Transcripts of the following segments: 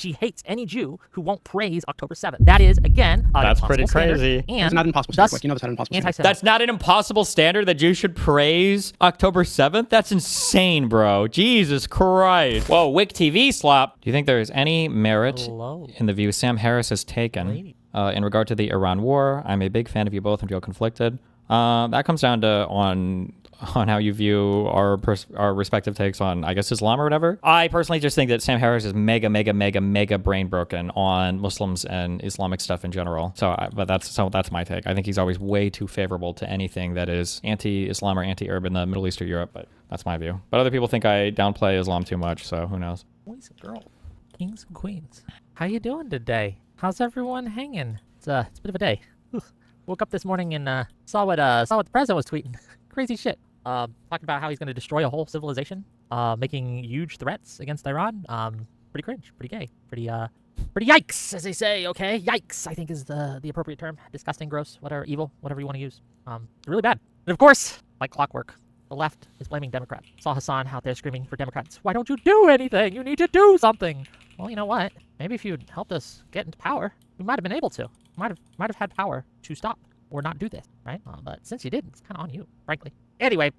she hates any Jew who won't praise October 7th. That is, again, that's pretty crazy. And it's not an impossible standard. Like, you know that's not an impossible standard. That's not an impossible standard that Jews should praise October 7th? That's insane, bro. Jesus Christ. Whoa, WhickTV slop. Do you think there is any merit in the view Sam Harris has taken in regard to the Iran war? I'm a big fan of you both and feel conflicted. That comes down to on how you view our respective takes on, I guess, Islam or whatever. I personally just think that Sam Harris is mega brain broken on Muslims and Islamic stuff in general. So that's my take. I think he's always way too favorable to anything that is anti-Islam or anti-Arab in the Middle East or Europe, but that's my view. But other people think I downplay Islam too much, so who knows? Boys and girls, kings and queens, how you doing today? How's everyone hanging? It's a bit of a day. Woke up this morning and saw what the president was tweeting. Crazy shit. Talking about how he's going to destroy a whole civilization, making huge threats against Iran. Pretty cringe, pretty gay, pretty yikes, as they say. Okay, yikes, I think is the appropriate term. Disgusting, gross, whatever, evil, whatever you want to use. Really bad. And of course, like clockwork, the left is blaming Democrats. Saw Hassan out there screaming for Democrats. Why don't you do anything? You need to do something. Well, you know what? Maybe if you'd helped us get into power, we might have been able to. Might have had power to stop or not do this, right? But since you didn't, it's kind of on you, frankly. Anyway,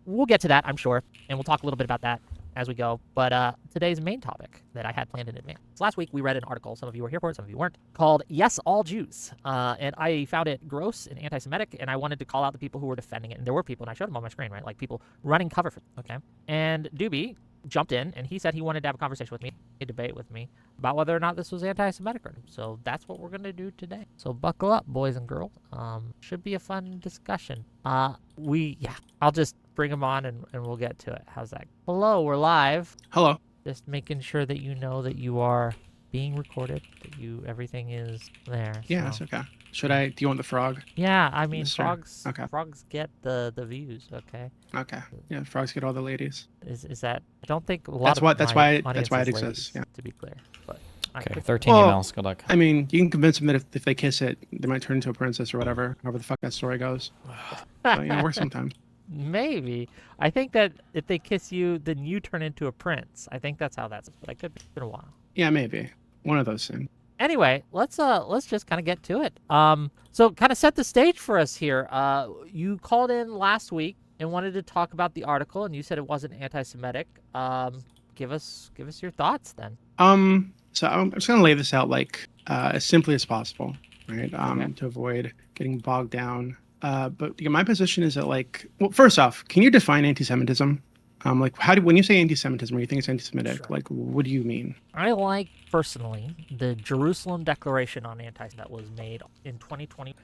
we'll get to that, I'm sure, and we'll talk a little bit about that as we go. But today's main topic that I had planned in advance. So last week, we read an article, some of you were here for it, some of you weren't, called Yes, All Jews. And I found it gross and anti-Semitic, and I wanted to call out the people who were defending it. And there were people, and I showed them on my screen, right? Like people running cover for it, okay? And Doobie jumped in, and he said he wanted to have a conversation with me, a debate with me, about whether or not this was anti-Semitic or not. So that's what we're going to do today. So buckle up, boys and girls. Should be a fun discussion. I'll just bring him on and we'll get to it. How's that? Hello, we're live. Hello. Just making sure that you know that you are being recorded, that everything is there. Yeah, so. That's okay. Do you want the frog? Yeah, I mean, frogs get the views, okay? Okay. Yeah, frogs get all the ladies. Is that, I don't think a lot that's why it exists, yeah. To be clear. But okay, 13 emails, good luck. I mean, you can convince them that if they kiss it, they might turn into a princess or whatever, however the fuck that story goes. So, it works sometimes. Maybe. I think that if they kiss you, then you turn into a prince. I think that's how that's, but I could be. It's been a while. Yeah, maybe. One of those things. Anyway, let's just kind of get to it. So kind of set the stage for us here. You called in last week and wanted to talk about the article, and you said it wasn't anti-Semitic. Give us your thoughts then. So I'm just gonna lay this out like as simply as possible, right? To avoid getting bogged down. But my position is that, like, well, first off, can you define anti-Semitism? Like, when you say anti-Semitism or you think it's anti-Semitic, sure. Like, what do you mean? I like, personally, the Jerusalem Declaration on Anti-Semitism that was made in 2020.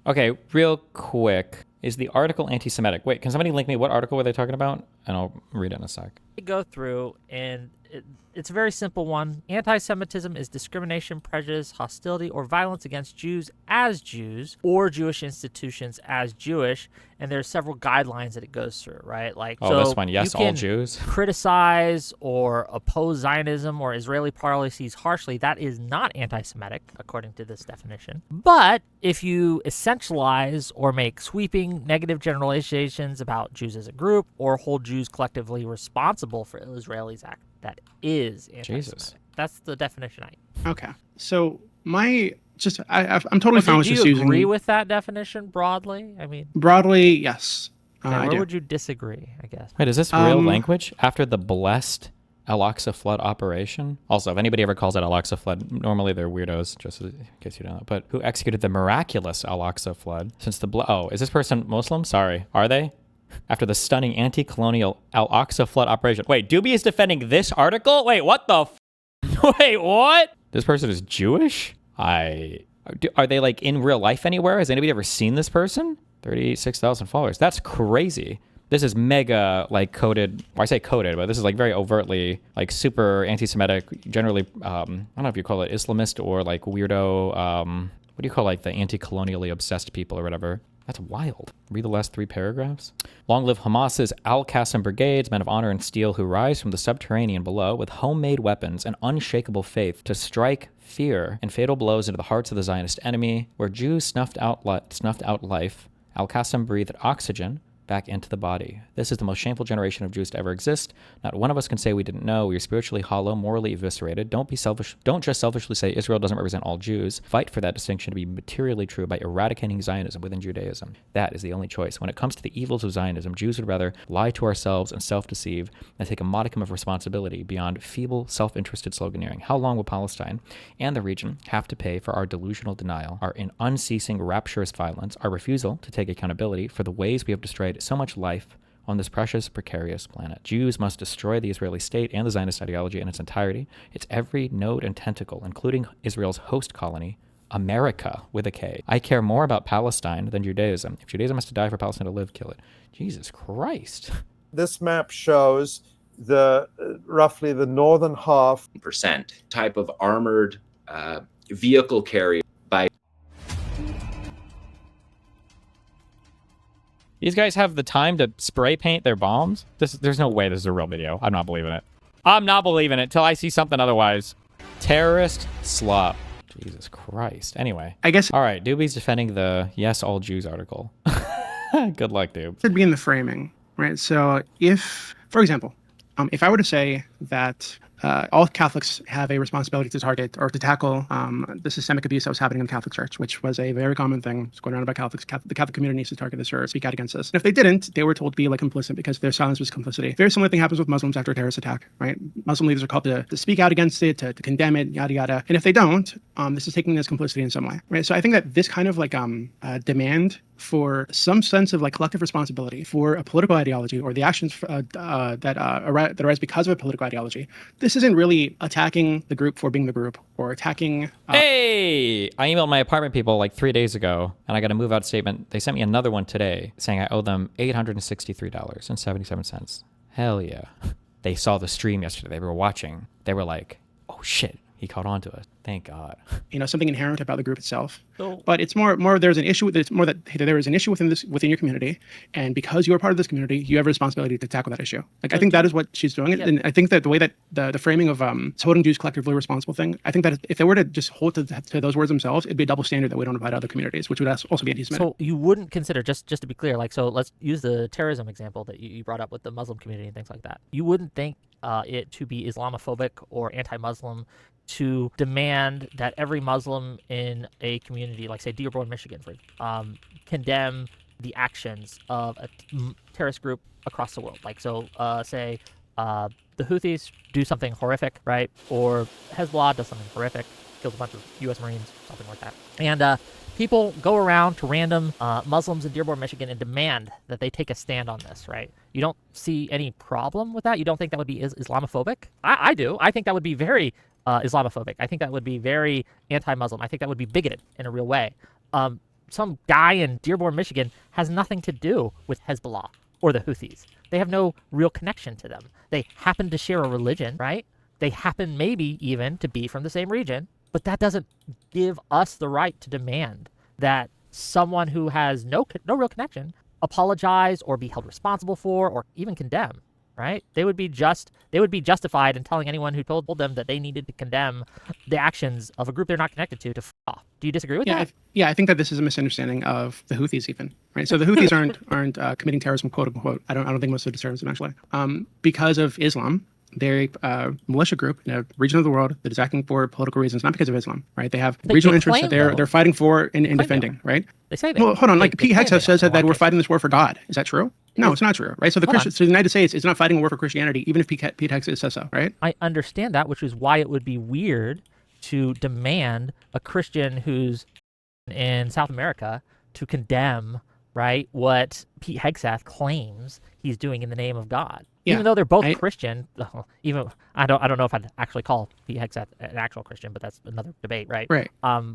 Okay, real quick. Is the article anti-Semitic? Wait, can somebody link me? What article were they talking about? And I'll read it in a sec. Go through, and it's a very simple one. Anti-Semitism is discrimination, prejudice, hostility, or violence against Jews as Jews or Jewish institutions as Jewish. And there's several guidelines that it goes through, right? Like, so this one, yes, all Jews. Criticize or oppose Zionism or Israeli policies harshly. That is not anti-Semitic, according to this definition. But if you essentialize or make sweeping negative generalizations about Jews as a group or hold Jews collectively responsible for Israelis' act, that is anti-Semitic. Jesus. That's the definition I. Okay. So I'm totally fine with just using. Do you agree with that definition broadly? I mean, broadly, yes. Where would you disagree? I guess. Wait, is this real language after the blessed Al-Aqsa flood operation? Also, if anybody ever calls it Al-Aqsa flood, normally they're weirdos, just in case you don't know. But who executed the miraculous Al-Aqsa flood? Since is this person Muslim? Sorry, are they? After the stunning anti-colonial Al-Aqsa flood operation. Wait, Doobie is defending this article? Wait, what the Wait, what? This person is Jewish? Are they like in real life anywhere? Has anybody ever seen this person? 36,000 followers. That's crazy. This is mega like coded. Well, I say coded, but this is like very overtly like super anti-Semitic. Generally, I don't know if you call it Islamist or like weirdo. What do you call like the anti-colonially obsessed people or whatever? That's wild. Read the last 3 paragraphs. Long live Hamas's Al-Qassam brigades, men of honor and steel, who rise from the subterranean below with homemade weapons and unshakable faith to strike fear and fatal blows into the hearts of the Zionist enemy. Where Jews snuffed out life, Al-Qassam breathed oxygen, back into the body. This is the most shameful generation of Jews to ever exist. Not one of us can say we didn't know. We are spiritually hollow, morally eviscerated. Don't be selfish. Don't just selfishly say Israel doesn't represent all Jews. Fight for that distinction to be materially true by eradicating Zionism within Judaism. That is the only choice. When it comes to the evils of Zionism, Jews would rather lie to ourselves and self-deceive than take a modicum of responsibility beyond feeble, self-interested sloganeering. How long will Palestine and the region have to pay for our delusional denial, our unceasing rapturous violence, our refusal to take accountability for the ways we have destroyed so much life on this precious, precarious planet? Jews must destroy the Israeli state and the Zionist ideology in its entirety, its every node and tentacle, including Israel's host colony, America, with a K. I care more about Palestine than Judaism. If Judaism has to die for Palestine to live, kill it. Jesus Christ. This map shows the roughly the northern half percent type of armored vehicle carrier by. These guys have the time to spray paint their bombs? There's no way this is a real video. I'm not believing it. I'm not believing it till I see something otherwise. Terrorist slop. Jesus Christ. Anyway. I guess All right, Doobie's defending the Yes All Jews article. Good luck, Doob. it should be in the framing, right? So if, for example, if I were to say that all Catholics have a responsibility to target or to tackle the systemic abuse that was happening in the Catholic Church, which was a very common thing going around about Catholics. The Catholic community needs to target this or speak out against this. And if they didn't, they were told to be like complicit because their silence was complicity. Very similar thing happens with Muslims after a terrorist attack, right? Muslim leaders are called to speak out against it, to condemn it, yada yada. And if they don't, this is taking this complicity in some way, right? So I think that this kind of like demand for some sense of like collective responsibility for a political ideology or the actions that arise because of a political ideology. This isn't really attacking the group for being the group or attacking. Hey! I emailed my apartment people like 3 days ago, and I got a move-out statement. They sent me another one today saying I owe them $863.77. Hell yeah. They saw the stream yesterday. They were watching. They were like, oh shit, he caught on to us. Thank God. Something inherent about the group itself. So- But it's more there's an issue with it's more that there is an issue within your community, and because you are part of this community, you have a responsibility to tackle that issue. Like I think that is what she's doing. Yeah. And I think that the way that the framing of holding Jews collectively responsible thing, I think that if they were to just hold to those words themselves, it'd be a double standard that we don't apply to other communities, which would also be anti-Semitic. So you wouldn't consider, just to be clear, like, so let's use the terrorism example that you brought up with the Muslim community and things like that. You wouldn't think it to be Islamophobic or anti-Muslim to demand that every Muslim in a community, like say Dearborn, Michigan, condemn the actions of a terrorist group across the world. Like, so say the Houthis do something horrific, right? Or Hezbollah does something horrific, kills a bunch of U.S. Marines, something like that. And people go around to random Muslims in Dearborn, Michigan, and demand that they take a stand on this, right? You don't see any problem with that? You don't think that would be Islamophobic? I do. I think that would be very Islamophobic. I think that would be very anti-Muslim. I think that would be bigoted in a real way. Some guy in Dearborn, Michigan has nothing to do with Hezbollah or the Houthis. They have no real connection to them. They happen to share a religion, right? They happen maybe even to be from the same region, but that doesn't give us the right to demand that someone who has no real connection apologize or be held responsible for or even condemn, right? They would be justified in telling anyone who told them that they needed to condemn the actions of a group they're not connected to f off. Do you disagree with that? I think that this is a misunderstanding of the Houthis even, right? So the Houthis aren't committing terrorism, quote unquote. I don't think most of it is terrorism actually. Because of Islam, they're a militia group in a region of the world that is acting for political reasons, not because of Islam, right? They have regional interests that they're fighting for and defending, right? They say they. Well, hold on. Like Pete Hegseth says that we're fighting this war for God. Is that true? No, it's not true, right? So so the United States is not fighting a war for Christianity, even if Pete Hegseth says so, right? I understand that, which is why it would be weird to demand a Christian who's in South America to condemn, right, what Pete Hegseth claims he's doing in the name of God. Yeah, even though they're both Christian, even I don't know if I'd actually call Pete Hegseth an actual Christian, but that's another debate, right? Right.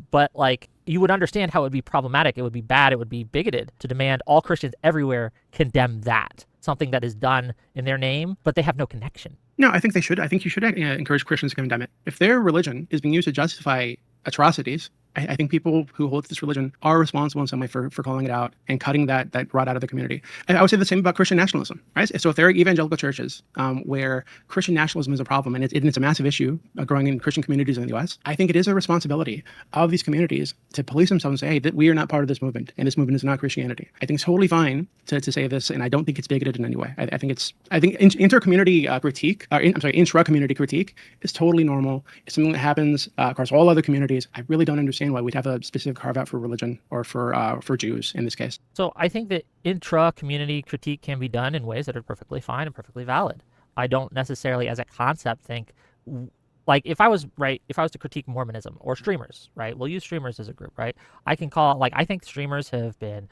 But like you would understand how it would be problematic, it would be bad, it would be bigoted to demand all Christians everywhere condemn that, something that is done in their name, but they have no connection. No, I think they should. I think you should encourage Christians to condemn it. If their religion is being used to justify atrocities, I think people who hold to this religion are responsible in some way for calling it out and cutting that rod out of the community. And I would say the same about Christian nationalism, right? So if there are evangelical churches where Christian nationalism is a problem and it's a massive issue growing in Christian communities in the U.S., I think it is a responsibility of these communities to police themselves and say, hey, that we are not part of this movement, and this movement is not Christianity. I think it's totally fine to say this, and I don't think it's bigoted in any way. I think inter-community critique, intra-community critique is totally normal. It's something that happens across all other communities. I really don't understand why we'd have a specific carve out for religion or for Jews in this case. So I think that intra-community critique can be done in ways that are perfectly fine and perfectly valid. I don't necessarily, as a concept, think like if I was to critique Mormonism or streamers, right? We'll use streamers as a group, right? I can call like I think streamers have been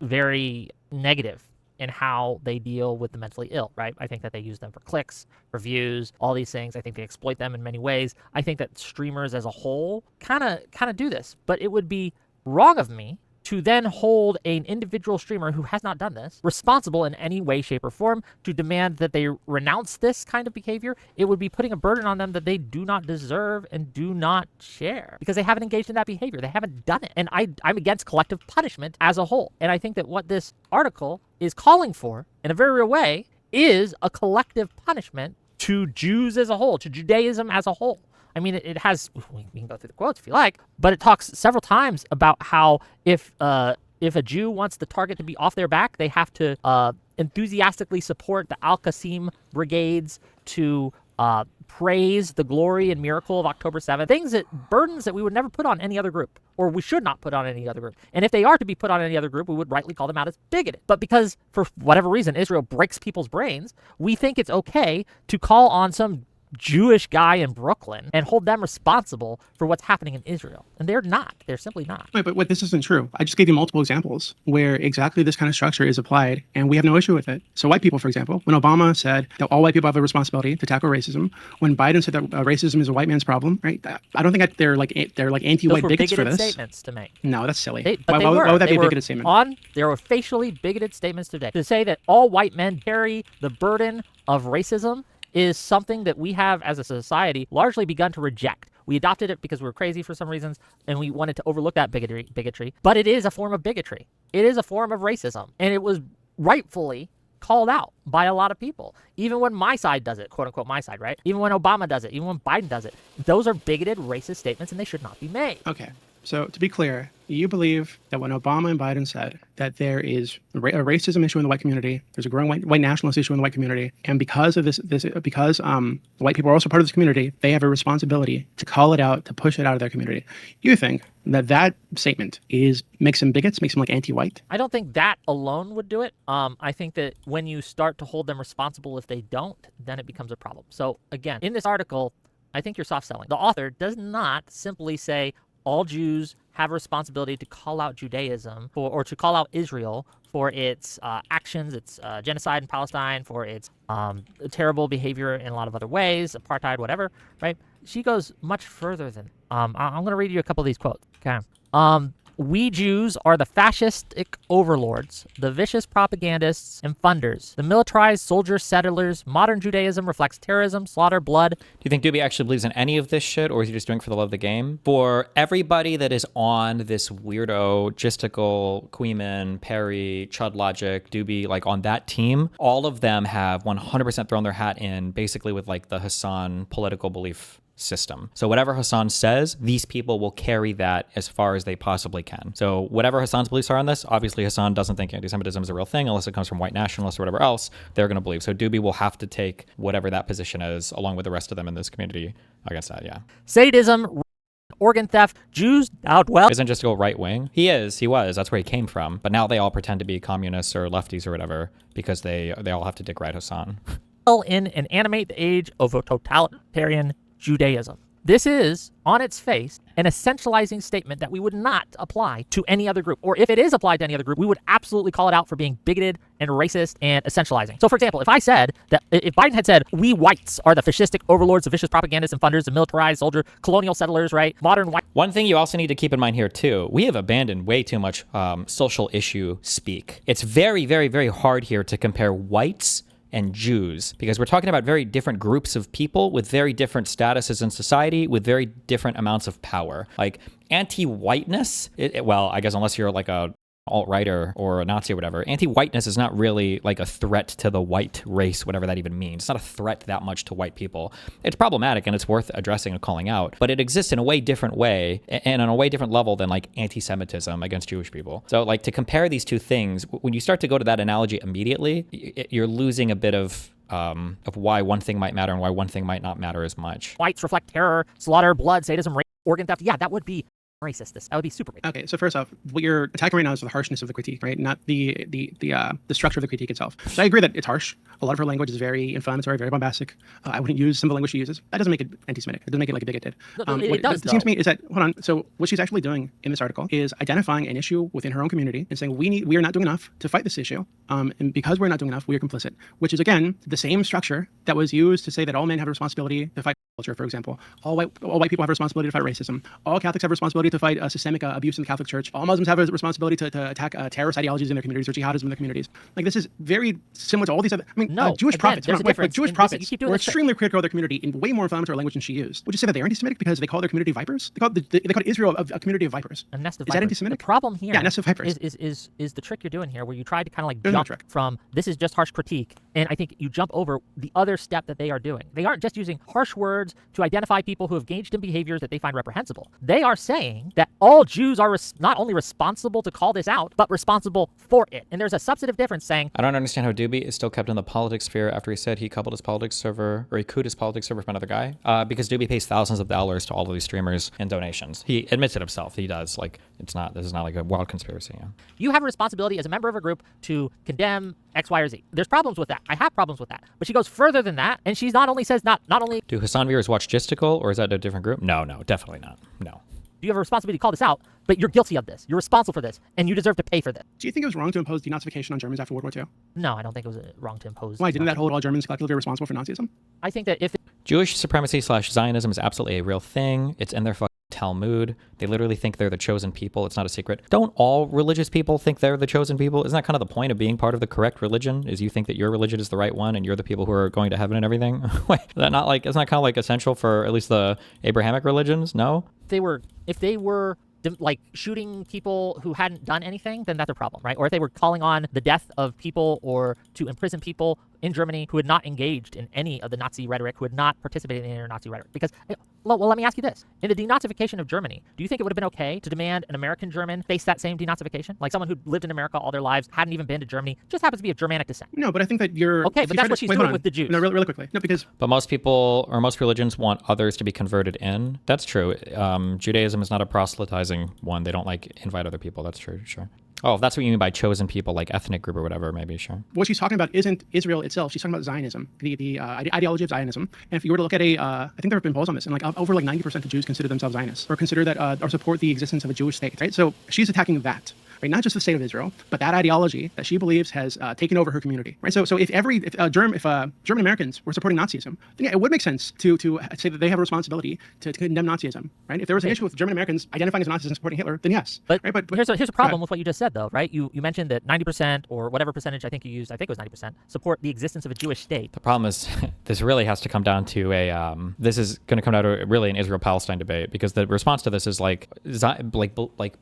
very negative in how they deal with the mentally ill, right? I think that they use them for clicks, for views, all these things. I think they exploit them in many ways. I think that streamers as a whole kind of do this, but it would be wrong of me to then hold an individual streamer who has not done this responsible in any way, shape, or form to demand that they renounce this kind of behavior. It would be putting a burden on them that they do not deserve and do not share because they haven't engaged in that behavior. They haven't done it. And I'm against collective punishment as a whole. And I think that what this article is calling for in a very real way is a collective punishment to Jews as a whole, to Judaism as a whole. I mean, it has, we can go through the quotes if you like, but it talks several times about how if a Jew wants the target to be off their back, they have to enthusiastically support the Al-Qasim brigades to praise the glory and miracle of October 7th. Burdens that we would never put on any other group, or we should not put on any other group. And if they are to be put on any other group, we would rightly call them out as bigoted. But because, for whatever reason, Israel breaks people's brains, we think it's okay to call on some Jewish guy in Brooklyn and hold them responsible for what's happening in Israel. And they're not. They're simply not. Wait, but this isn't true. I just gave you multiple examples where exactly this kind of structure is applied, and we have no issue with it. So white people, for example, when Obama said that all white people have a responsibility to tackle racism, when Biden said that racism is a white man's problem, right? I don't think they're like anti-white bigots for this. Statements to make. No, that's silly. Why would that be a bigoted statement? There were facially bigoted statements today. To say that all white men carry the burden of racism is something that we have as a society largely begun to reject. We adopted it because we were crazy for some reasons, and we wanted to overlook that bigotry. But it is a form of bigotry. It is a form of racism. And it was rightfully called out by a lot of people. Even when my side does it, quote unquote my side, right? Even when Obama does it, even when Biden does it. Those are bigoted, racist statements, and they should not be made. Okay. So to be clear, you believe that when Obama and Biden said that there is a racism issue in the white community, there's a growing white nationalist issue in the white community, and because of because white people are also part of this community, they have a responsibility to call it out, to push it out of their community. You think that statement makes them bigots, makes them like anti-white? I don't think that alone would do it. I think that when you start to hold them responsible if they don't, then it becomes a problem. So again, in this article, I think you're soft selling. The author does not simply say, all Jews have a responsibility to call out Judaism or to call out Israel for its actions, its genocide in Palestine, for its terrible behavior in a lot of other ways, apartheid, whatever, right? She goes much further than, I'm going to read you a couple of these quotes, okay? We Jews are the fascistic overlords, the vicious propagandists and funders, the militarized soldier settlers. Modern Judaism reflects terrorism, slaughter, blood. Do you think Doobie actually believes in any of this shit, or is he just doing it for the love of the game? For everybody that is on this weirdo, Gisticle, Queeman, Perry, Chud Logic, Doobie, like on that team, all of them have 100% thrown their hat in basically with like the Hassan political belief system. So whatever Hassan says, these people will carry that as far as they possibly can. So whatever Hassan's beliefs are on this, obviously Hassan doesn't think anti-Semitism is a real thing unless it comes from white nationalists or whatever else they're going to believe. So Doobie will have to take whatever that position is along with the rest of them in this community against that, yeah. Sadism, organ theft, Jews out well. Isn't just go right wing? He was. That's where he came from. But now they all pretend to be communists or lefties or whatever because they all have to dick ride Hassan. In and animate the age of a totalitarian Judaism. This is, on its face, an essentializing statement that we would not apply to any other group. Or if it is applied to any other group, we would absolutely call it out for being bigoted and racist and essentializing. So, for example, if Biden had said, we whites are the fascistic overlords, the vicious propagandists and funders, the militarized soldier, colonial settlers, right? Modern white. One thing you also need to keep in mind here, too, we have abandoned way too much social issue speak. It's very, very, very hard here to compare whites and Jews, because we're talking about very different groups of people with very different statuses in society, with very different amounts of power. Like anti-whiteness, well, I guess unless you're like a alt-righter or a Nazi or whatever, anti-whiteness is not really like a threat to the white race, whatever that even means. It's not a threat that much to white people. It's problematic and it's worth addressing and calling out, but it exists in a way different way and on a way different level than like anti-Semitism against Jewish people. So like to compare these two things, when you start to go to that analogy immediately, you're losing a bit of why one thing might matter and why one thing might not matter as much. Whites reflect terror, slaughter, blood, sadism, rape, organ theft. Yeah, that would be racist. That would be super racist. Okay, so first off, what you're attacking right now is the harshness of the critique, right? Not the structure of the critique itself. So I agree that it's harsh. A lot of her language is very inflammatory, very bombastic. I wouldn't use some of the language she uses. That doesn't make it anti-Semitic. It doesn't make it like a bigoted. It does, it seems to me is that, hold on, so what she's actually doing in this article is identifying an issue within her own community and saying we are not doing enough to fight this issue. And because we're not doing enough, we are complicit, which is, again, the same structure that was used to say that all men have a responsibility to fight culture, for example. All white people have a responsibility to fight racism. All Catholics have a responsibility to fight systemic abuse in the Catholic Church. All Muslims have a responsibility to attack terrorist ideologies in their communities or jihadism in their communities. Like, this is very similar to all these other. I mean, Jewish prophets. Jewish prophets were extremely critical of their community in way more inflammatory language than she used. Would you say that they're anti-Semitic because they call their community vipers? They call Israel a community of vipers. A nest of is vipers. That anti-Semitic? The problem here nest of vipers. is the trick you're doing here, where you try to kind of like There's no jump trick. from this is just harsh critique, and I think you jump over the other step that they are doing. They aren't just using harsh words to identify people who have engaged in behaviors that they find reprehensible. They are saying that all Jews are not only responsible to call this out, but responsible for it. And there's a substantive difference saying, I don't understand how Doobie is still kept in the politics sphere after he said he coupled his politics server, or he cooed his politics server from another guy, because Doobie pays thousands of dollars to all of these streamers in donations. He admits it himself. He does. Like, this is not like a wild conspiracy. Yeah. you have a responsibility as a member of a group to condemn X, Y, or Z. There's problems with that. I have problems with that. But she goes further than that, and she's not only says not only Do Hassan viewers watch Gisticle, or is that a different group? No, definitely not. No. do you have a responsibility to call this out, but you're guilty of this. You're responsible for this, and you deserve to pay for this. Do you think it was wrong to impose denazification on Germans after World War II? No, I don't think it was wrong to impose. Why? Didn't that hold all Germans collectively responsible for Nazism? I think that if Jewish supremacy / Zionism is absolutely a real thing. It's in their fucking Talmud. They literally think they're the chosen people. It's not a secret. Don't all religious people think they're the chosen people? Isn't that kind of the point of being part of the correct religion? Is you think that your religion is the right one and you're the people who are going to heaven and everything? Wait, isn't that kind of like essential for at least the Abrahamic religions? No? if they were like shooting people who hadn't done anything, then that's a problem, right? Or if they were calling on the death of people or to imprison people in Germany who had not engaged in any of the Nazi rhetoric, who had not participated in any Nazi rhetoric. Because, well, let me ask you this. In the denazification of Germany, do you think it would have been okay to demand an American German face that same denazification? Like someone who lived in America all their lives, hadn't even been to Germany, just happens to be of Germanic descent. No, but I think that you're... Okay, but that's what she's doing with the Jews. No, really quickly. No, because... But most people, or most religions, want others to be converted in. That's true. Judaism is not a proselytizing one. They don't like invite other people. That's true, sure. Oh, if that's what you mean by chosen people, like ethnic group or whatever, maybe, sure. What she's talking about isn't Israel itself. She's talking about Zionism, the ideology of Zionism. And if you were to look at I think there have been polls on this, and like over like 90% of Jews consider themselves Zionists, or consider that, or support the existence of a Jewish state, right? So she's attacking that, right? Not just the state of Israel, but that ideology that she believes has taken over her community, right? So if German Americans were supporting Nazism, then yeah, it would make sense to say that they have a responsibility to condemn Nazism, right? If there was an issue with German Americans identifying as Nazis and supporting Hitler, then yes. But, right? But here's a problem with what you just said, though, right? You mentioned that 90% or whatever percentage I think you used, I think it was 90%, support the existence of a Jewish state. The problem is this really has to come down to this is going to come down to really an Israel-Palestine debate, because the response to this is like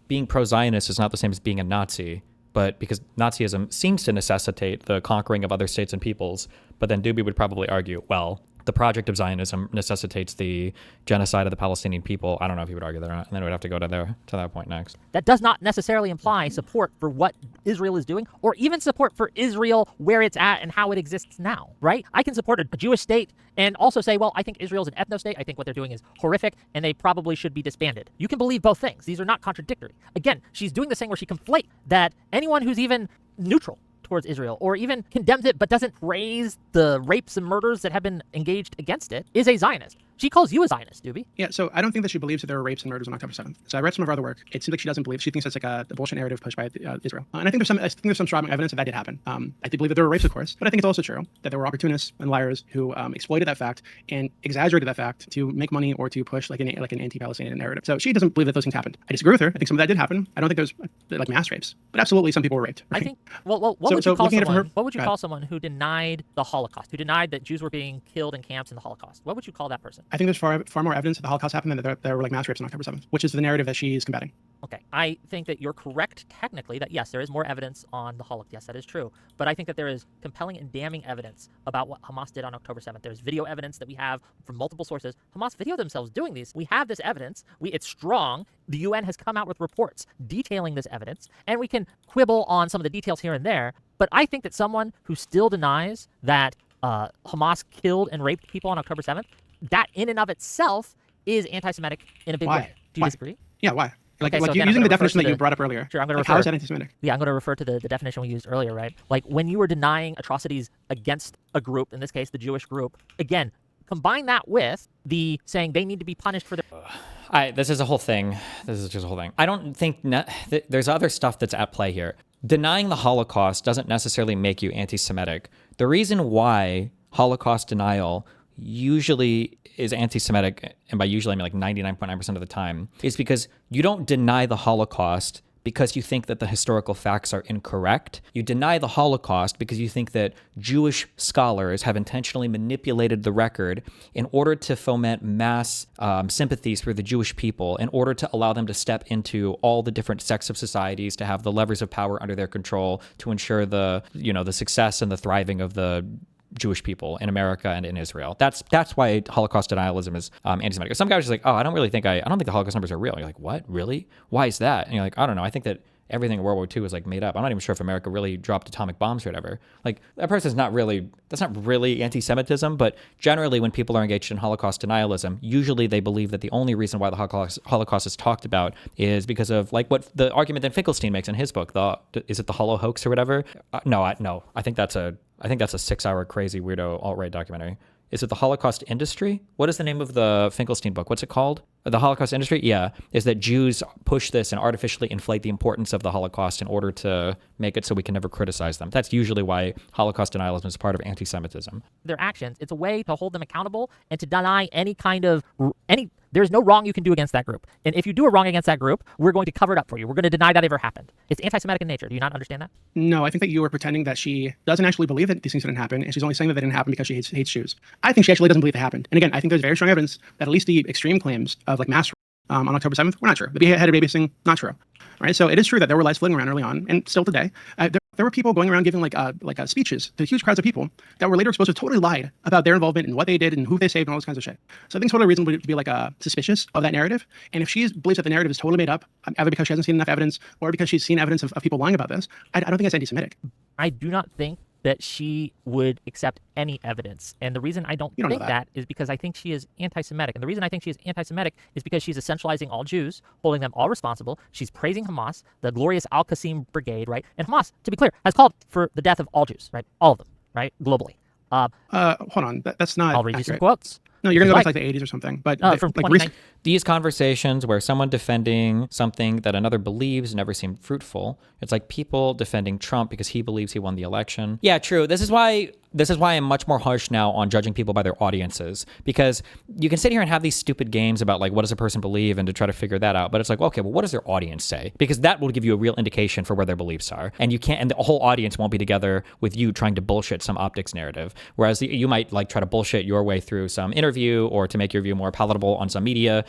being pro-Zionist is not the same as being a Nazi. But because Nazism seems to necessitate the conquering of other states and peoples, but then Doobie would probably argue, well, the project of Zionism necessitates the genocide of the Palestinian people. I don't know if he would argue that or not, and then we'd have to go to that point next. That does not necessarily imply support for what Israel is doing, or even support for Israel where it's at and how it exists now, right? I can support a Jewish state and also say, well, I think Israel's an ethno-state. I think what they're doing is horrific, and they probably should be disbanded. You can believe both things. These are not contradictory. Again, she's doing this thing where she conflates that anyone who's even neutral towards Israel, or even condemns it but doesn't praise the rapes and murders that have been engaged against it, is a Zionist. She calls you a Zionist, Doobie. Yeah, so I don't think that she believes that there were rapes and murders on October 7th. So I read some of her other work. It seems like she doesn't believe. She thinks that's like a bullshit narrative pushed by Israel. And I think there's some strong evidence that did happen. I do believe that there were rapes, of course, but I think it's also true that there were opportunists and liars who exploited that fact and exaggerated that fact to make money or to push like an anti-Palestinian narrative. So she doesn't believe that those things happened. I disagree with her. I think some of that did happen. I don't think there's like mass rapes, but absolutely some people were raped. Right? I think. Well, what would you call someone? What would you call someone who denied the Holocaust, who denied that Jews were being killed in camps in the Holocaust? What would you call that person? I think there's far more evidence that the Holocaust happened than that there were like mass rapes on October 7th, which is the narrative that she's combating. Okay, I think that you're correct technically that yes, there is more evidence on the Holocaust. Yes, that is true. But I think that there is compelling and damning evidence about what Hamas did on October 7th. There's video evidence that we have from multiple sources. Hamas videoed themselves doing these. We have this evidence. It's strong. The UN has come out with reports detailing this evidence, and we can quibble on some of the details here and there. But I think that someone who still denies that Hamas killed and raped people on October 7th, that in and of itself is anti-Semitic in a big way. Do you disagree? Yeah, why? Like, Okay, so again, using the definition that you brought up earlier. Sure, I'm going to refer. How is that anti-Semitic? Yeah, I'm going to refer to the definition we used earlier, right? Like when you were denying atrocities against a group, in this case, the Jewish group, again, combine that with the saying they need to be punished for their... This is a whole thing. This is just a whole thing. I don't think there's other stuff that's at play here. Denying the Holocaust doesn't necessarily make you anti-Semitic. The reason why Holocaust denial usually is anti-Semitic, and by usually I mean like 99.9% of the time, is because you don't deny the Holocaust because you think that the historical facts are incorrect. You deny the Holocaust because you think that Jewish scholars have intentionally manipulated the record in order to foment mass sympathies for the Jewish people, in order to allow them to step into all the different sects of societies, to have the levers of power under their control, to ensure the success and the thriving of the Jewish people in America and in Israel. That's why Holocaust denialism is anti-Semitic. Some guys are just like, oh, I don't think the Holocaust numbers are real. You're like, what? Really? Why is that? And you're like, I don't know. I think that everything in World War II was like made up. I'm not even sure if America really dropped atomic bombs or whatever. Like that person's not really anti-Semitism, but generally when people are engaged in Holocaust denialism, usually they believe that the only reason why the Holocaust is talked about is because of like what the argument that Finkelstein makes in his book, is it the Holo hoax or whatever? No. I think that's a 6-hour crazy weirdo alt-right documentary. Is it the Holocaust Industry? What is the name of the Finkelstein book? What's it called? The Holocaust Industry? Yeah. Is that Jews push this and artificially inflate the importance of the Holocaust in order to make it so we can never criticize them. That's usually why Holocaust denialism is part of anti-Semitism. Their actions, it's a way to hold them accountable and to deny there's no wrong you can do against that group. And if you do a wrong against that group, we're going to cover it up for you. We're going to deny that ever happened. It's anti-Semitic in nature. Do you not understand that? No, I think that you were pretending that she doesn't actually believe that these things didn't happen, and she's only saying that they didn't happen because she hates Jews. I think she actually doesn't believe they happened. And again, I think there's very strong evidence that at least the extreme claims of like mass on October 7th were not true. The beheaded baby thing, not true. Right? So it is true that there were lies floating around early on, and still today. There were people going around giving speeches to huge crowds of people that were later exposed to totally lied about their involvement and what they did and who they saved and all this kinds of shit. So I think it's totally reasonable to be suspicious of that narrative. And if she believes that the narrative is totally made up, either because she hasn't seen enough evidence or because she's seen evidence of people lying about this, I don't think it's anti-Semitic. I do not think that she would accept any evidence. And the reason I don't think that is because I think she is anti-Semitic. And the reason I think she is anti-Semitic is because she's essentializing all Jews, holding them all responsible. She's praising Hamas, the glorious Al-Qassam brigade, right? And Hamas, to be clear, has called for the death of all Jews, right? All of them, right? Globally. Hold on. That's not I'll read you some accurate. quotes. No, you're going to go back to like the 80s or something. But from 2019. These conversations where someone defending something that another believes never seemed fruitful. It's like people defending Trump because he believes he won the election. Yeah, true. This is why I'm much more harsh now on judging people by their audiences, because you can sit here and have these stupid games about like what does a person believe and to try to figure that out. But it's like, okay, well, what does their audience say? Because that will give you a real indication for where their beliefs are. And the whole audience won't be together with you trying to bullshit some optics narrative. Whereas you might like try to bullshit your way through some interview or to make your view more palatable on some media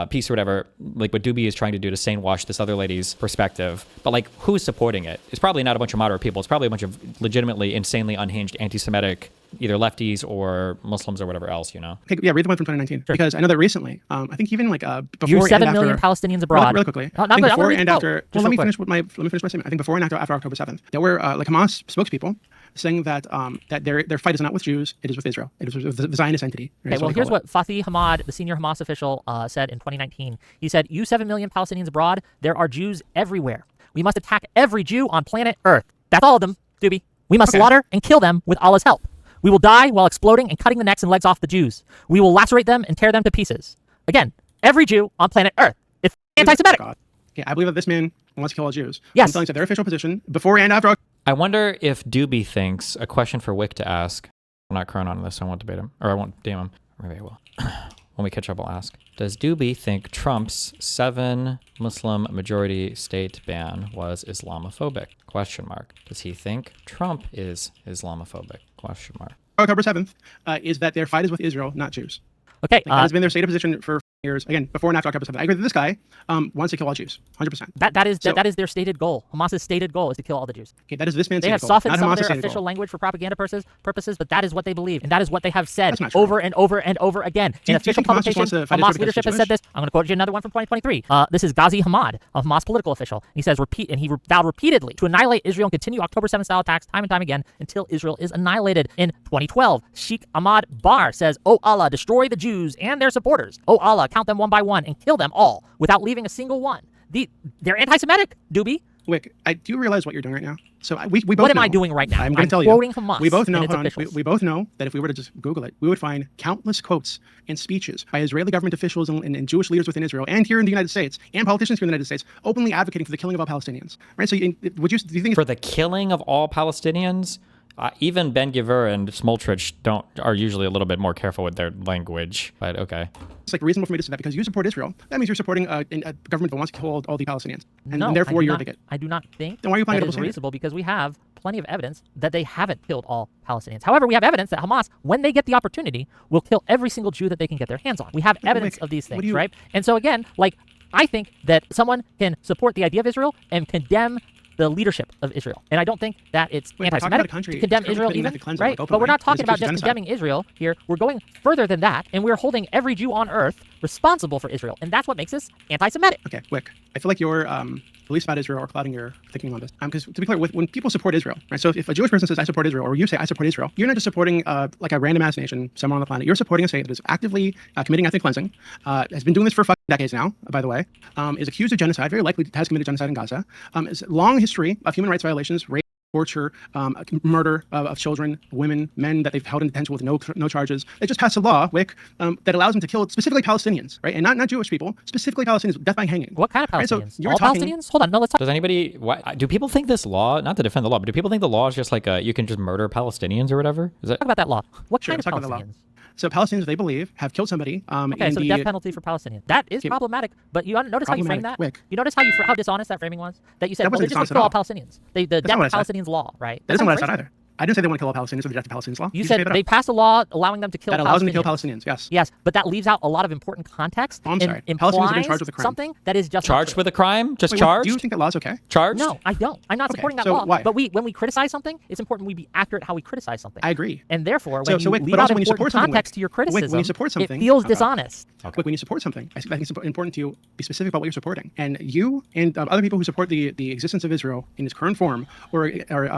piece or whatever, like what Doobie is trying to do to sane wash this other lady's perspective. But like, who's supporting it? It's probably not a bunch of moderate people. It's probably a bunch of legitimately insanely unhinged anti-Semitic, either lefties or Muslims or whatever else, Okay, yeah, read the one from 2019. Sure. Because I know that recently, I think even before you're 7 million Palestinians abroad. Really quickly. Let me finish my statement. I think before and after October 7th, there were Hamas spokespeople saying that their fight is not with Jews, it is with Israel. It is with the Zionist entity. Okay, well, here's what Fathi Hamad, the senior Hamas official, said in 2019. He said, "You 7 million Palestinians abroad, there are Jews everywhere. We must attack every Jew on planet Earth. That's all of them, Doobie. We must slaughter and kill them with Allah's help. We will die while exploding and cutting the necks and legs off the Jews. We will lacerate them and tear them to pieces. Again, every Jew on planet Earth is anti-Semitic. Okay, I believe that this man wants to kill all Jews. Yes. I'm telling you their official position before and after. I wonder if Doobie thinks, a question for Wick to ask. I'm not current on this, so I won't debate him. Or I won't DM him. Or maybe I will. When we catch up, I'll ask. Does Doobie think Trump's 7 Muslim majority state ban was Islamophobic? Question mark. Does he think Trump is Islamophobic? Question mark. October 7th is that their fight is with Israel, not Jews. Okay. That has been their stated position for years. Again, before and after October 7th. I agree that this guy wants to kill all Jews, 100%. That is their stated goal. Hamas's stated goal is to kill all the Jews. Okay, that is this man's They have stated goal, softened not some of Hamas's their stated official goal. language for propaganda purposes, but that is what they believe, and that is what they have said That's not true. over and over and over again. In official think Hamas just wants publications, to fight Hamas against leadership the has said Jewish? this. I'm going to quote you another one from 2023. This is Ghazi Hamad, a Hamas political official. He says, he vowed repeatedly to annihilate Israel and continue October 7th style attacks time and time again until Israel is annihilated. In 2012, Sheikh Ahmad Bar says, "Oh Allah, destroy the Jews and their supporters. Oh Allah, count them one by one and kill them all without leaving a single one." They're anti-Semitic, Doobie. Wick, I do realize what you're doing right now. So we both What am know. I doing right now? I'm going to tell you. quoting Hamas We both know. and its Hold on. officials. We both know that if we were to just Google it, we would find countless quotes and speeches by Israeli government officials and Jewish leaders within Israel and here in the United States and politicians here in the United States openly advocating for the killing of all Palestinians. Right? So, do you think For the killing of all Palestinians? Even Ben Gvir and Smoltrich are usually a little bit more careful with their language, but okay. it's like reasonable for me to say that because you support Israel? That means you're supporting a government that wants to kill all the Palestinians, and therefore you're a bigot. I do not think Then why are you playing that double is standard? reasonable because we have plenty of evidence that they haven't killed all Palestinians. However, we have evidence that Hamas, when they get the opportunity, will kill every single Jew that they can get their hands on. We have evidence Wick, of these what things, do you- right? And so again, I think that someone can support the idea of Israel and condemn the leadership of Israel. And I don't think that it's Wait, we're talking about a anti-Semitic country to condemn that's Israel committing even, ethnic cleansing, right? like, But we're openly. not talking It's about just genocide. condemning Israel here. We're going further than that, and we're holding every Jew on earth responsible for Israel. And that's what makes us anti-Semitic. Okay, Wick, I feel like your beliefs about Israel are clouding your thinking on this. Because to be clear, when people support Israel, right? So if a Jewish person says I support Israel, or you say I support Israel, you're not just supporting like a random ass nation somewhere on the planet. You're supporting a state that is actively committing ethnic cleansing, has been doing this for decades now, by the way, is accused of genocide, very likely has committed genocide in Gaza, is a long history of human rights violations, rape, torture, murder of children, women, men that they've held in detention with no charges. They just passed a law, Wick, that allows them to kill specifically Palestinians, right? And not Jewish people, specifically Palestinians, death by hanging. What kind of Right, so Palestinians? you were All talking- Palestinians? Hold on, no, let's talk. Does anybody, do people think this law, not to defend the law, but do people think the law is just like you can just murder Palestinians or whatever? Is that Talk about that law. What Sure, kind let's of talk about the law. Palestinians? So Palestinians, they believe, have killed somebody. Okay, in so the death penalty for Palestinians. That is Okay. problematic, but you notice how you frame that? Problematic. Wick. You notice how dishonest that framing was? That you said, That well, they wasn't just want to dishonest kill all at Palestinians. The That's death not of what I said. Palestinians law, right? That isn't what I said how you either. I didn't say they want to kill all Palestinians or the death of Palestinians law. You just said made that they up. passed a law allowing them to kill That allows them to kill Palestinians. Palestinians, yes. Yes, but that leaves out a lot of important context Oh, I'm and sorry. Palestinians have been implies charged with a crime. something that is just not charged true. with a crime? Just Wait, charged? do you think that law's okay? Charged? No, I don't. I'm not Okay, supporting that so law. why? But when we criticize something, it's important we be accurate how we criticize something. I agree. And therefore, So- when so you Wick, leave but out also when you important support something, context Wick, to your Wick, when you criticism, support something- it feels Okay. dishonest. Like when you support something, I think it's important to be specific about what you're supporting. And you and other people who support the existence of Israel in its current form, or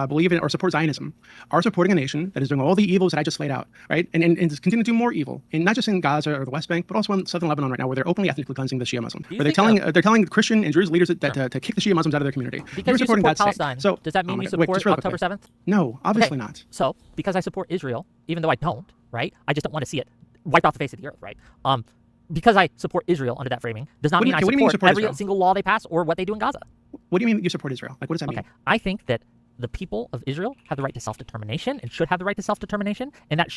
believe in or support Zionism, are supporting a nation that is doing all the evils that I just laid out, right? And is continuing to do more evil, and not just in Gaza or the West Bank, but also in southern Lebanon right now, where they're openly ethnically cleansing the Shia Muslim. Do you Where they're telling Christian and Jewish leaders that to kick the Shia Muslims out of their community. Because You're you supporting support that state. Palestine, So does that mean oh my you God. Wick, support just really October quickly. 7th? No, obviously Okay, not. So, because I support Israel, even though I don't, right? I just don't want to see it wiped off the face of the earth, right? Because I support Israel under that framing does not What do mean you- I what do you mean you support support every Israel? single law they pass or what they do in Gaza. What do you mean you support Israel? Like, what does that mean? Okay, I think that the people of Israel have the right to self-determination and should have the right to self-determination, and that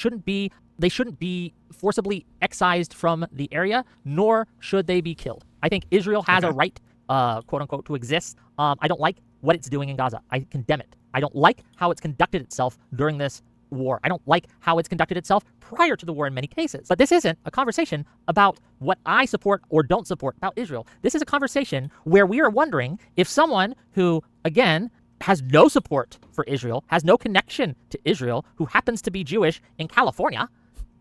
they shouldn't be forcibly excised from the area, nor should they be killed. I think Israel has a right, quote unquote, to exist. I don't like what it's doing in Gaza. I condemn it. I don't like how it's conducted itself during this war. I don't like how it's conducted itself prior to the war in many cases. But this isn't a conversation about what I support or don't support about Israel. This is a conversation where we are wondering if someone who, again, has no support for Israel, has no connection to Israel, who happens to be Jewish in California,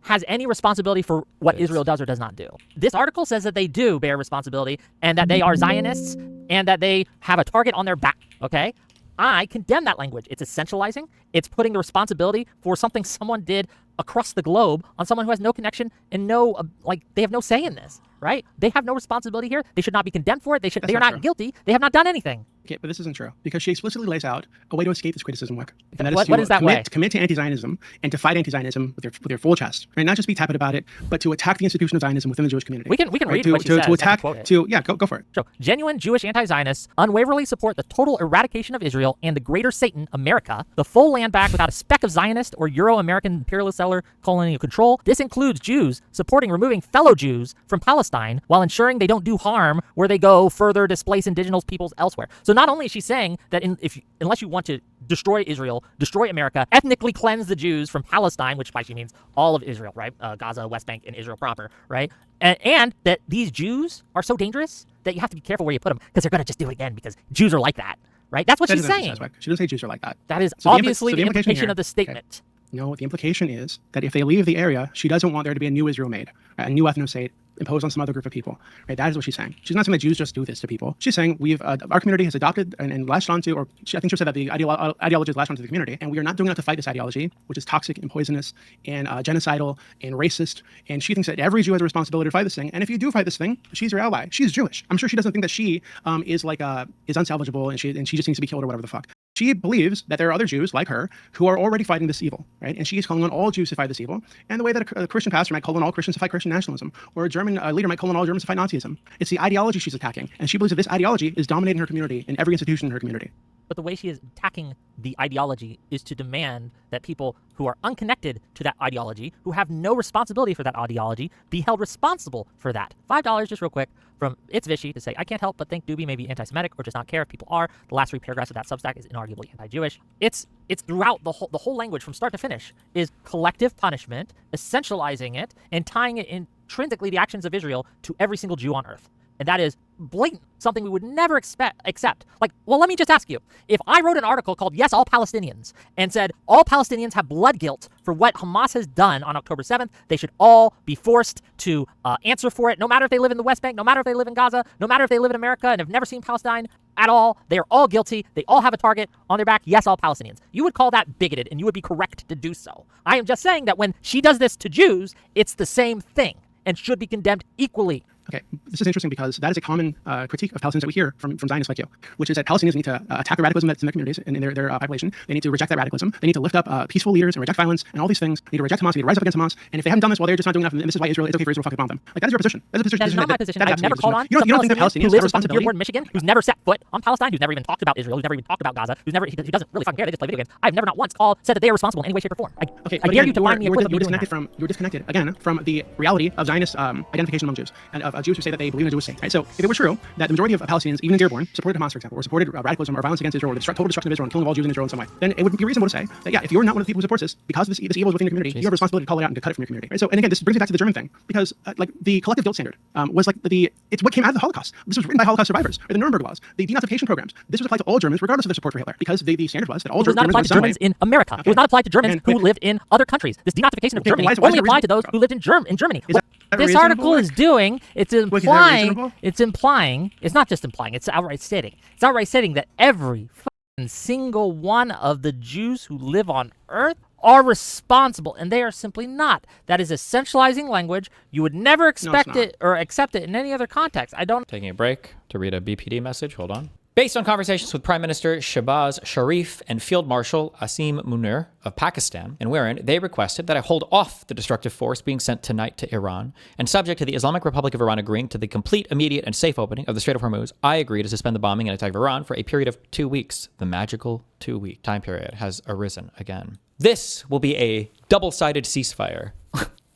has any responsibility for what Israel does or does not do. This article says that they do bear responsibility and that they are Zionists and that they have a target on their back, okay? I condemn that language. It's essentializing. It's putting the responsibility for something someone did across the globe on someone who has no connection and they have no say in this. right? They have no responsibility here. They should not be condemned for it. They are not not true. guilty. They have not done anything. Okay, but this isn't true because she explicitly lays out a way to escape this criticism, Wick. And that What is that way? to commit to anti-Zionism and to fight anti-Zionism with your full chest, right? Not just be tepid about it, but to attack the institution of Zionism within the Jewish community. We can right? read what she says. To attack. Quote it. Go for it. So, genuine Jewish anti-Zionists unwaveringly support the total eradication of Israel and the greater Satan, America, the full land back without a speck of Zionist or Euro-American imperialist settler colonial control. This includes Jews supporting removing fellow Jews from Palestine while ensuring they don't do harm where they go further displace indigenous peoples elsewhere. So not only is she saying that unless you want to destroy Israel, destroy America, ethnically cleanse the Jews from Palestine, which by she means all of Israel, right? Gaza, West Bank, and Israel proper, right? And that these Jews are so dangerous that you have to be careful where you put them because they're going to just do it again because Jews are like that, right? That's what she's saying. She doesn't say Jews are like that. That is So obviously the implication implication here- of the statement. No, the implication is that if they leave the area, she doesn't want there to be a new Israel made, right? A new ethno-state imposed on some other group of people. Right? That is what she's saying. She's not saying that Jews just do this to people. She's saying our community has adopted and latched onto, or I think she said that the ideology is latched onto the community, and we are not doing enough to fight this ideology, which is toxic and poisonous and genocidal and racist. And she thinks that every Jew has a responsibility to fight this thing. And if you do fight this thing, she's your ally. She's Jewish. I'm sure she doesn't think that she is unsalvageable and she just needs to be killed or whatever the fuck. She believes that there are other Jews like her who are already fighting this evil, right? And she is calling on all Jews to fight this evil. And the way that a Christian pastor might call on all Christians to fight Christian nationalism, or a German leader might call on all Germans to fight Nazism. It's the ideology she's attacking. And she believes that this ideology is dominating her community and every institution in her community. But the way she is attacking the ideology is to demand that people who are unconnected to that ideology, who have no responsibility for that ideology, be held responsible for that. $5, just real quick, from It's Vishy to say, I can't help but think Doobie may be anti-Semitic or just not care if people are. The last 3 paragraphs of that Substack is inarguably anti-Jewish. It's throughout the whole language from start to finish is collective punishment, essentializing it, and tying it intrinsically the actions of Israel to every single Jew on earth. And that is blatant, something we would never accept. Like, well, let me just ask you. If I wrote an article called Yes, All Palestinians, and said all Palestinians have blood guilt for what Hamas has done on October 7th, they should all be forced to answer for it, no matter if they live in the West Bank, no matter if they live in Gaza, no matter if they live in America and have never seen Palestine at all, they are all guilty. They all have a target on their back. Yes, all Palestinians. You would call that bigoted, and you would be correct to do so. I am just saying that when she does this to Jews, it's the same thing and should be condemned equally. Okay, this is interesting because that is a common critique of Palestinians that we hear from Zionists like you, which is that Palestinians need to attack the radicalism that's in their communities and in their population. They need to reject that radicalism. They need to lift up peaceful leaders and reject violence and all these things. They need to reject Hamas. They need to rise up against Hamas. And if they haven't done this, well, they're just not doing enough. And this is why it's okay for Israel to fucking bomb them. Like, that is your position. That is a position. That is not my position. I've never called on You don't think that Palestinians who have lives in responsibility? Dearborn, Michigan, who's never set foot on Palestine, who's never even talked about Israel, who's never even talked about Gaza, he doesn't really fucking care. They just play video games. I've never not once said that they are responsible in any way, shape, or form. I dare you to find me a clip of me doing that. You were disconnected again from the reality of Zionist identification among Jews and of Jews who say that they believe in a Jewish state. Right? So if it were true that the majority of Palestinians, even in Dearborn, supported Hamas, for example, or supported radicalism or violence against Israel, or the total destruction of Israel and killing of all Jews in Israel in some way, then it would be reasonable to say that, yeah, if you're not one of the people who supports this, because this evil is within your community, you have a responsibility to call it out and to cut it from your community. Right? So, and again, this brings me back to the German thing, because like the collective guilt standard was like it's what came out of the Holocaust. This was written by Holocaust survivors, or the Nuremberg laws, the denazification programs. This was applied to all Germans, regardless of their support for Hitler, because the standard was that all It was not applied to Germans in America. Okay. It was not applied to Germans who lived in other countries. This denazification of Germany only applied to those who lived in Germany. This article is doing, it's implying, it's not just implying, it's outright stating. It's outright stating that every single one of the Jews who live on earth are responsible, and they are simply not. That is essentializing language. You would never expect it or accept it in any other context. Taking a break to read a BPD message. Hold on. Based on conversations with Prime Minister Shehbaz Sharif and Field Marshal Asim Munir of Pakistan, and wherein they requested that I hold off the destructive force being sent tonight to Iran, and subject to the Islamic Republic of Iran agreeing to the complete, immediate, and safe opening of the Strait of Hormuz, I agree to suspend the bombing and attack of Iran for a period of 2 weeks. The magical 2-week time period has arisen again. This will be a double-sided ceasefire.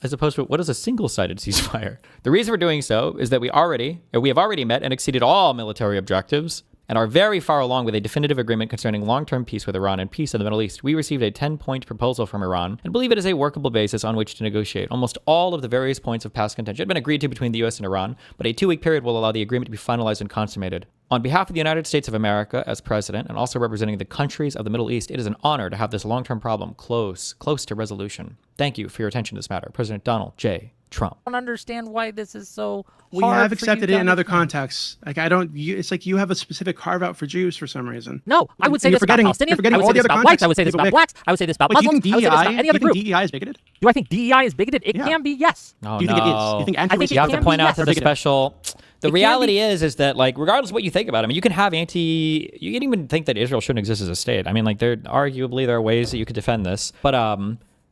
As opposed to what is a single-sided ceasefire? The reason we're doing so is that we have already met and exceeded all military objectives and are very far along with a definitive agreement concerning long-term peace with Iran and peace in the Middle East. We received a 10-point proposal from Iran and believe it is a workable basis on which to negotiate. Almost all of the various points of past contention had been agreed to between the U.S. and Iran, but a 2-week period will allow the agreement to be finalized and consummated. On behalf of the United States of America as president and also representing the countries of the Middle East, it is an honor to have this long-term problem close to resolution. Thank you for your attention to this matter. President Donald J. Trump. I don't understand why this is so We hard have for accepted you it to in other understand. contexts. Like it's like you have a specific carve out for Jews for some reason. No, I would say You're this about forgetting- Palestinians. you're forgetting I would all say the this other about whites. I would contexts say this of about Wick. blacks. I would say this about Like, do you Muslims. think I would say this about DEI? any Do other you think group. DEI is bigoted? Do I think DEI is bigoted? It Yeah. can be, yes. Oh, Do you think it is? no. Do you think I think anti-racism You have to can point be, out yes. to the special. The can reality be- is that like regardless of what you think about it, I mean, you can have you can even think that Israel shouldn't exist as a state. I mean, like there are ways that you could defend this, but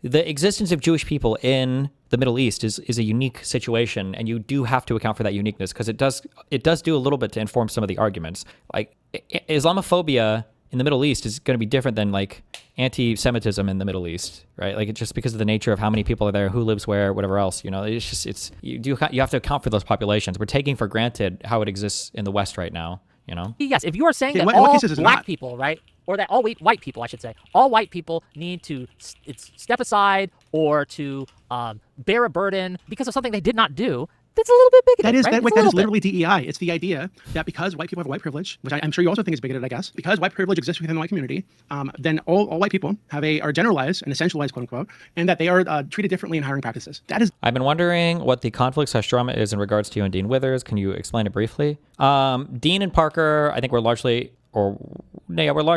the existence of Jewish people in the Middle East is a unique situation, and you do have to account for that uniqueness because it does do a little bit to inform some of the arguments. Like Islamophobia in the Middle East is going to be different than like anti-Semitism in the Middle East, right? Like it's just because of the nature of how many people are there, who lives where, whatever else. You know, you have to account for those populations. We're taking for granted how it exists in the West right now. You know. Yes, if you are saying In that what all cases is it black not? people, right, or that all white people, I should say, all white people need to step aside or to bear a burden because of something they did not do, that's a little bit bigoted. That is right? that, It's Wick, a that is little bit. literally DEI. It's the idea that because white people have white privilege, which I'm sure you also think is bigoted, I guess, because white privilege exists within the white community, then all white people are generalized and essentialized, quote unquote, and that they are treated differently in hiring practices. That is I've been wondering what the conflict/drama is in regards to you and Dean Withers. Can you explain it briefly? Dean and Parker, I think we're largely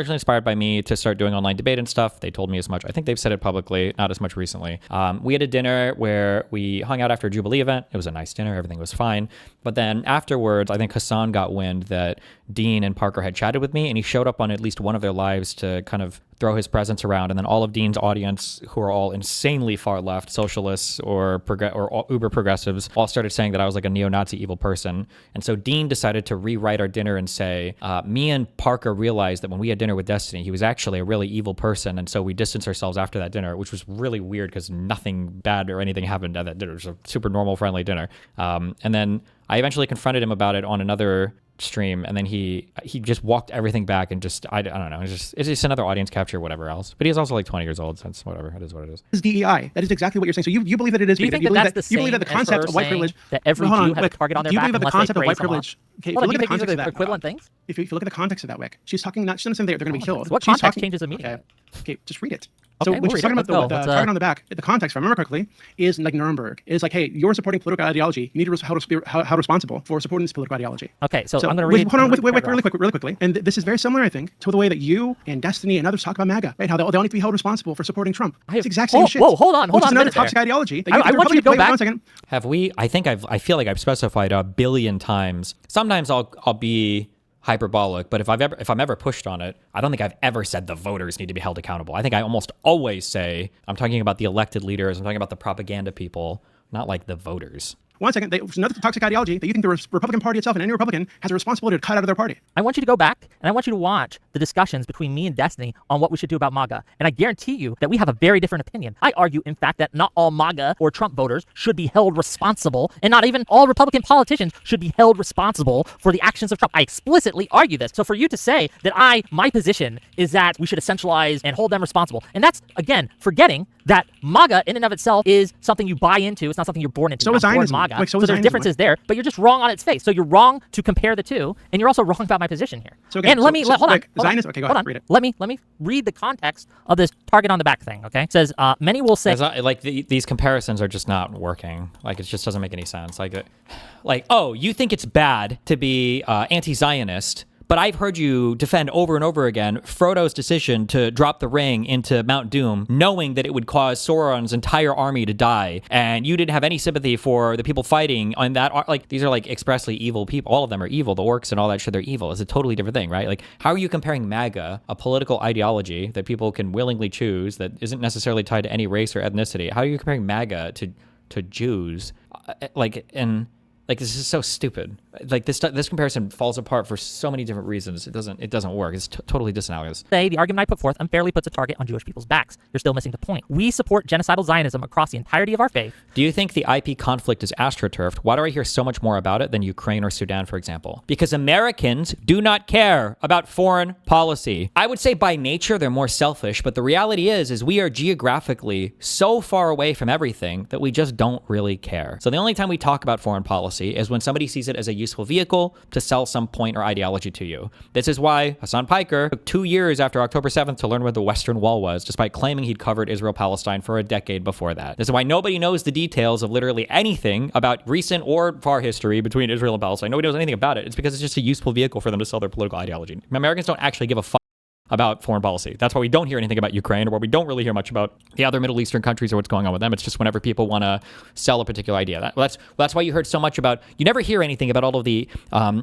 inspired by me to start doing online debate and stuff. They told me as much. I think they've said it publicly, not as much recently. We had a dinner where we hung out after a Jubilee event. It was a nice dinner. Everything was fine. But then afterwards, I think Hassan got wind that Dean and Parker had chatted with me, and he showed up on at least one of their lives to kind of throw his presence around. And then all of Dean's audience, who are all insanely far left, socialists or uber progressives, all started saying that I was like a neo-Nazi evil person. And so Dean decided to rewrite our dinner and say, me and Parker realized that when we had dinner with Destiny, he was actually a really evil person. And so we distanced ourselves after that dinner, which was really weird because nothing bad or anything happened at that dinner. It was a super normal, friendly dinner. And then I eventually confronted him about it on another stream, and then he just walked everything back and just I don't know, it's just another audience capture, whatever else. But he's also like 20 years old, so it's whatever. It is what it is. DEI. That is exactly what you're saying. So you believe that it is Do you bigoted. think that that's the You believe same that the as concept her of white saying privilege that every Hold on, Jew has a Wick. target on their Do you back believe that the unless they concept of praise white Allah? privilege? Okay, if Hold you on, look you at the think these context are of the that, equivalent things? if you look at the context of that, Wick, she's talking not. She doesn't say they're going to be killed. What She's context talking, changes the meaning? Okay, okay, just read it. Okay, So we'll when she's read talking it. about Let's go. the target on the back, the context, if I remember correctly, is like Nuremberg. It's like, hey, you're supporting political ideology. You need to held responsible for supporting this political ideology. Okay, so I'm going to wait, read. hold on, wait, paragraph. really quickly. And this is very similar, I think, to the way that you and Destiny and others talk about MAGA, right? How they all need to be held responsible for supporting Trump. It's the exact same shit. Whoa, hold on, Which is a another minute there. toxic ideology. That I want you to go wait, back. 1 second. Have we? I feel like I've specified a billion times. Sometimes I'll be hyperbolic, but if I'm ever pushed on it, I don't think I've ever said the voters need to be held accountable. I think I almost always say I'm talking about the elected leaders, I'm talking about the propaganda people, not like the voters. 1 second. There's another toxic ideology that you think the Republican Party itself and any Republican has a responsibility to cut out of their party. I want you to go back and I want you to watch the discussions between me and Destiny on what we should do about MAGA. And I guarantee you that we have a very different opinion. I argue, in fact, that not all MAGA or Trump voters should be held responsible, and not even all Republican politicians should be held responsible for the actions of Trump. I explicitly argue this. So for you to say that my position is that we should essentialize and hold them responsible, and that's, again, forgetting that MAGA in and of itself is something you buy into. It's not something you're born into. So You're is not born Zionism. MAGA. Like, so so is there's Zionism. differences there, but you're just wrong on its face. So you're wrong to compare the two, and you're also wrong about my position here. So again, and let me hold on. Wick, hold on, Zionism. Okay, go hold ahead. on. Read it. Let me read the context of this target on the back thing. Okay, it says many will say. These comparisons are just not working. Like it just doesn't make any sense. Like oh, you think it's bad to be anti-Zionist, but I've heard you defend over and over again Frodo's decision to drop the ring into Mount Doom, knowing that it would cause Sauron's entire army to die, and you didn't have any sympathy for the people fighting on that. Like these are like expressly evil people. All of them are evil. The orcs and all that shit, they're evil. It's a totally different thing, right? Like how are you comparing MAGA, a political ideology that people can willingly choose that isn't necessarily tied to any race or ethnicity? How are you comparing MAGA to Jews? This is so stupid. Like this comparison falls apart for so many different reasons. It doesn't work. It's totally disanalogous. Say the argument I put forth unfairly puts a target on Jewish people's backs. You're still missing the point. We support genocidal Zionism across the entirety of our faith. Do you think the IP conflict is astroturfed? Why do I hear so much more about it than Ukraine or Sudan, for example? Because Americans do not care about foreign policy. I would say by nature they're more selfish, but the reality is we are geographically so far away from everything that we just don't really care. So the only time we talk about foreign policy policy is when somebody sees it as a useful vehicle to sell some point or ideology to you. This is why Hassan Piker took 2 years after October 7th to learn where the Western Wall was, despite claiming he'd covered Israel-Palestine for a decade before that. This is why nobody knows the details of literally anything about recent or far history between Israel and Palestine. Nobody knows anything about it. It's because it's just a useful vehicle for them to sell their political ideology. Americans don't actually give a fuck about foreign policy. That's why we don't hear anything about Ukraine, or why we don't really hear much about the other Middle Eastern countries or what's going on with them. It's just whenever people want to sell a particular idea. That's why you heard so much about, you never hear anything about all of the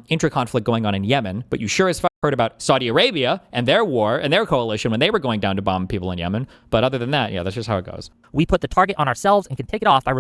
intra-conflict going on in Yemen, but you sure as fuck heard about Saudi Arabia and their war and their coalition when they were going down to bomb people in Yemen. But other than that, yeah, that's just how it goes. We put the target on ourselves and can take it off by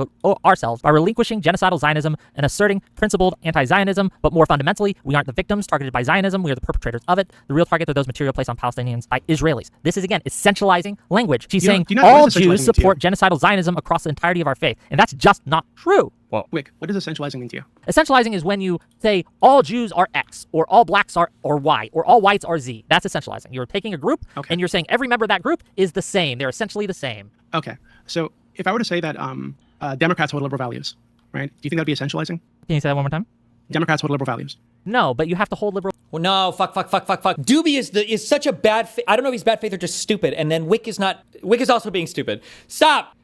relinquishing genocidal Zionism and asserting principled anti-Zionism. But more fundamentally, we aren't the victims targeted by Zionism. We are the perpetrators of it. The real target are those material placed on Palestinians by Israelis. This is, again, essentializing language. She's saying all Jews support genocidal Zionism across the entirety of our faith. And that's just not true. Well, Wick, what does essentializing mean to you? Essentializing is when you say all Jews are X, or all blacks are Y, or all whites are Z. That's essentializing. You're taking a group, and you're saying every member of that group is the same. They're essentially the same. Okay. So if I were to say that Democrats hold liberal values, right? Do you think that'd be essentializing? Can you say that one more time? Democrats hold liberal values. No, but you have to hold liberal. Well, no, fuck. Doobie is such a bad I don't know if he's bad faith or just stupid. And then Wick is also being stupid. Stop.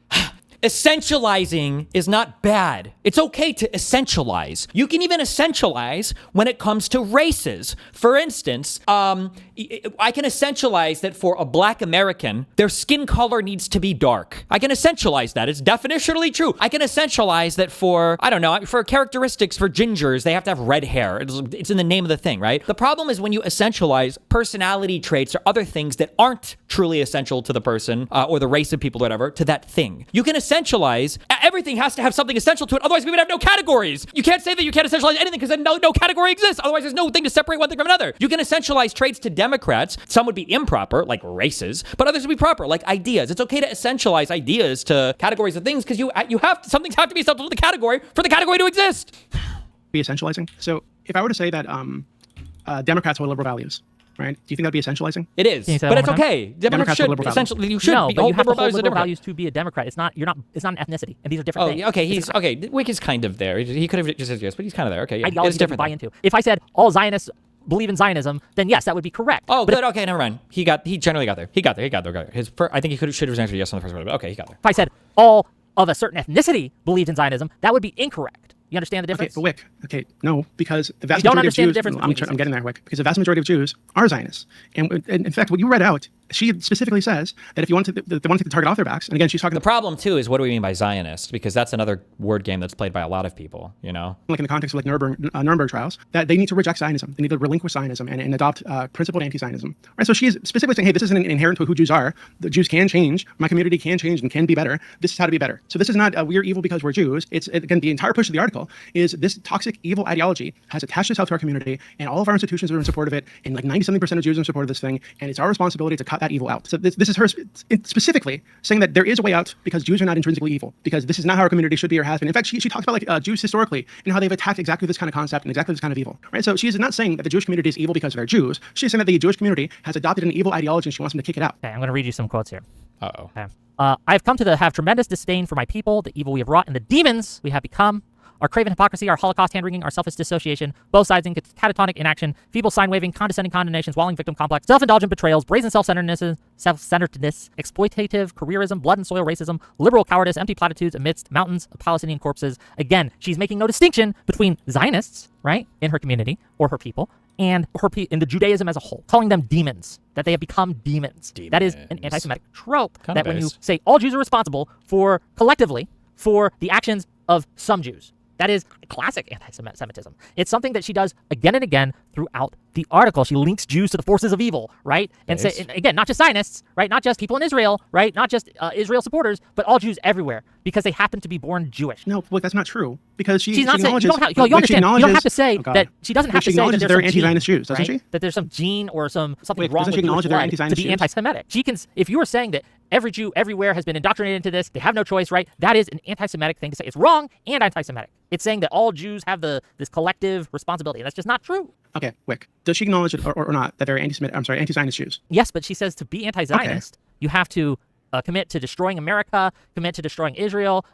Essentializing is not bad. It's okay to essentialize. You can even essentialize when it comes to races. For instance, I can essentialize that for a black American, their skin color needs to be dark. I can essentialize that. It's definitionally true. I can essentialize that for, I don't know, for characteristics for gingers, they have to have red hair. It's in the name of the thing, right? The problem is when you essentialize personality traits or other things that aren't truly essential to the person or the race of people or whatever, to that thing. You can essentialize. Everything has to have something essential to it. Otherwise, we would have no categories. You can't say that you can't essentialize anything because then no category exists. Otherwise, there's no thing to separate one thing from another. You can essentialize traits to Democrats. Some would be improper, like races, but others would be proper, like ideas. It's okay to essentialize ideas to categories of things because some things have to be essential to the category for the category to exist. Be essentializing. So if I were to say that Democrats hold liberal values, right? Do you think that'd be essentializing? It is, but it's okay. Democrats should essentially. You should no, be but you have to hold liberal liberal values to be a Democrat. It's not. It's not an ethnicity, and these are different things. Okay. Okay. Wick is kind of there. He could have just said yes, but he's kind of there. Okay, yeah. Ideology It's different. buy into. If I said all Zionists believe in Zionism, then yes, that would be correct. Oh, but good. Okay, never mind. He generally got there. He got there. I think he should have answered yes on the first one, but okay, he got there. If I said all of a certain ethnicity believed in Zionism, that would be incorrect. You understand the difference? Okay, but Wick, no, because the vast you don't majority of understand Jews, the difference. I'm getting there, Wick, because the vast majority of Jews are Zionists. And in fact, what you read out, she specifically says that if you want to, they want to take the target off their backs. And again, she's talking. The problem too is what do we mean by Zionist? Because that's another word game that's played by a lot of people. You know, like in the context of like Nuremberg trials, that they need to reject Zionism. They need to relinquish Zionism and adopt principled anti-Zionism. Right. So she's specifically saying, hey, this isn't inherent to who Jews are. The Jews can change. My community can change and can be better. This is how to be better. So this is not we're evil because we're Jews. It's again the entire push of the article is this toxic evil ideology has attached itself to our community, and all of our institutions are in support of it, and like 90-something% of Jews are in support of this thing, and it's our responsibility to cut that evil out. So this is her specifically saying that there is a way out because Jews are not intrinsically evil, because this is not how our community should be or has been. In fact, she talks about like Jews historically and how they've attacked exactly this kind of concept and exactly this kind of evil. Right. So she's not saying that the Jewish community is evil because they're Jews. She's saying that the Jewish community has adopted an evil ideology and she wants them to kick it out. Okay, I'm going to read you some quotes here. Uh-oh. Okay. I've come to have tremendous disdain for my people, the evil we have wrought, and the demons we have become. Our craven hypocrisy, our Holocaust hand-wringing, our selfish dissociation, both sides in catatonic inaction, feeble sign-waving, condescending condemnations, walling victim complex, self-indulgent betrayals, brazen self-centeredness, exploitative careerism, blood and soil racism, liberal cowardice, empty platitudes amidst mountains of Palestinian corpses. Again, she's making no distinction between Zionists, right, in her community or her people, and in the Judaism as a whole, calling them demons, that they have become demons. That is an anti-Semitic trope, that when you say all Jews are responsible collectively for the actions of some Jews. That is classic anti-Semitism. It's something that she does again and again throughout the article. She links Jews to the forces of evil, right? And say, and again, not just Zionists, right? Not just people in Israel, right? Not just Israel supporters, but all Jews everywhere because they happen to be born Jewish. No, look, that's not true. Because she's not saying, you understand, you don't have to say that, she doesn't have to say that they're anti-Zionist Jews, doesn't she? That there's some gene or something wrong with Jewish blood to be anti-Semitic. She can, if you are saying that every Jew everywhere has been indoctrinated into this, they have no choice, right? That is an anti-Semitic thing to say. It's wrong and anti-Semitic. It's saying that all Jews have this collective responsibility. That's just not true. Okay, Wick, does she acknowledge it or not that they're anti-Zionist Jews? Yes, but she says to be anti-Zionist, you have to commit to destroying America, commit to destroying Israel,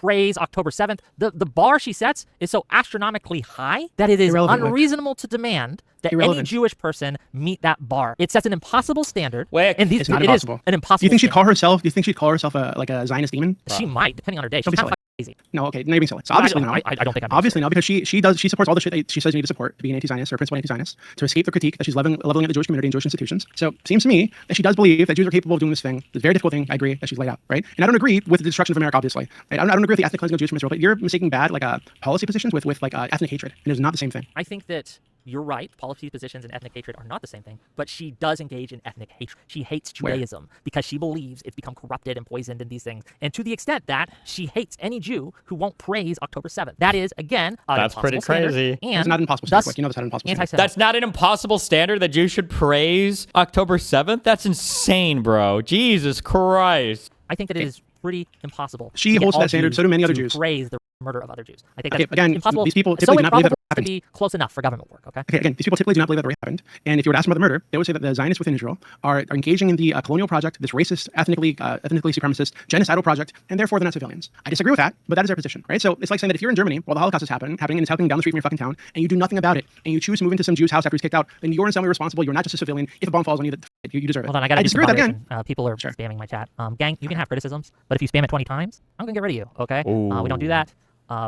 praise October 7th. The bar she sets is so astronomically high that it is Irrelevant, unreasonable to demand that any Irrelevant. Jewish person meet that bar. It sets an impossible standard. Wick. And It's not it is impossible. an impossible Do you think she'd standard. call herself? Do you think she'd call herself like a Zionist demon? She might, depending on her day. Don't She's be kind silly. of crazy. No, okay, now you're being silly. So obviously no. I don't think I'm being Obviously silly. no, because she supports all the shit that she says you need to support to be an anti-Zionist or a principal anti-Zionist to escape the critique that she's leveling at the Jewish community and Jewish institutions. So it seems to me that she does believe that Jews are capable of doing this thing, this very difficult thing. I agree that she's laid out, right? And I don't agree with the destruction of America, obviously. Right? I don't agree with the ethnic cleansing of Jews from Israel, but you're mistaking bad policy positions with ethnic hatred, and it's not the same thing. I think that you're right. Policy positions and ethnic hatred are not the same thing, but she does engage in ethnic hatred. She hates Where? Judaism because she believes it's become corrupted and poisoned in these things. And to the extent that she hates any Jew who won't praise October 7th. That is, again, an That's pretty impossible standard, crazy. And It's not an impossible thus standard. You know that's not an impossible standard. anti-Semitic. That's not an impossible standard that Jews should praise October 7th? That's insane, bro. Jesus Christ. I think that it is pretty impossible. She to get holds to all that standard, Jews so do many other to Jews. Praise the murder of other Jews. I think Okay, that's again, impossible. these people so typically do not believe that improbable happened. to be close enough for government work, okay? Okay, again, these people typically do not believe that the rape happened. And if you were to ask them about the murder, they would say that the Zionists within Israel are engaging in the colonial project, this racist, ethnically supremacist, genocidal project, and therefore they're not civilians. I disagree with that, but that is their position, right? So it's like saying that if you're in Germany while the Holocaust is happening and it's happening down the street from your fucking town, and you do nothing about it, and you choose to move into some Jew's house after he's kicked out, then you're in some way responsible. You're not just a civilian. If a bomb falls on you, you deserve it. Hold on, I gotta do some disagree with that again. moderation. People are Sure. spamming my chat. Gang, you can have criticisms, but if you spam it 20 times, I'm gonna get rid of you, okay? We don't do that.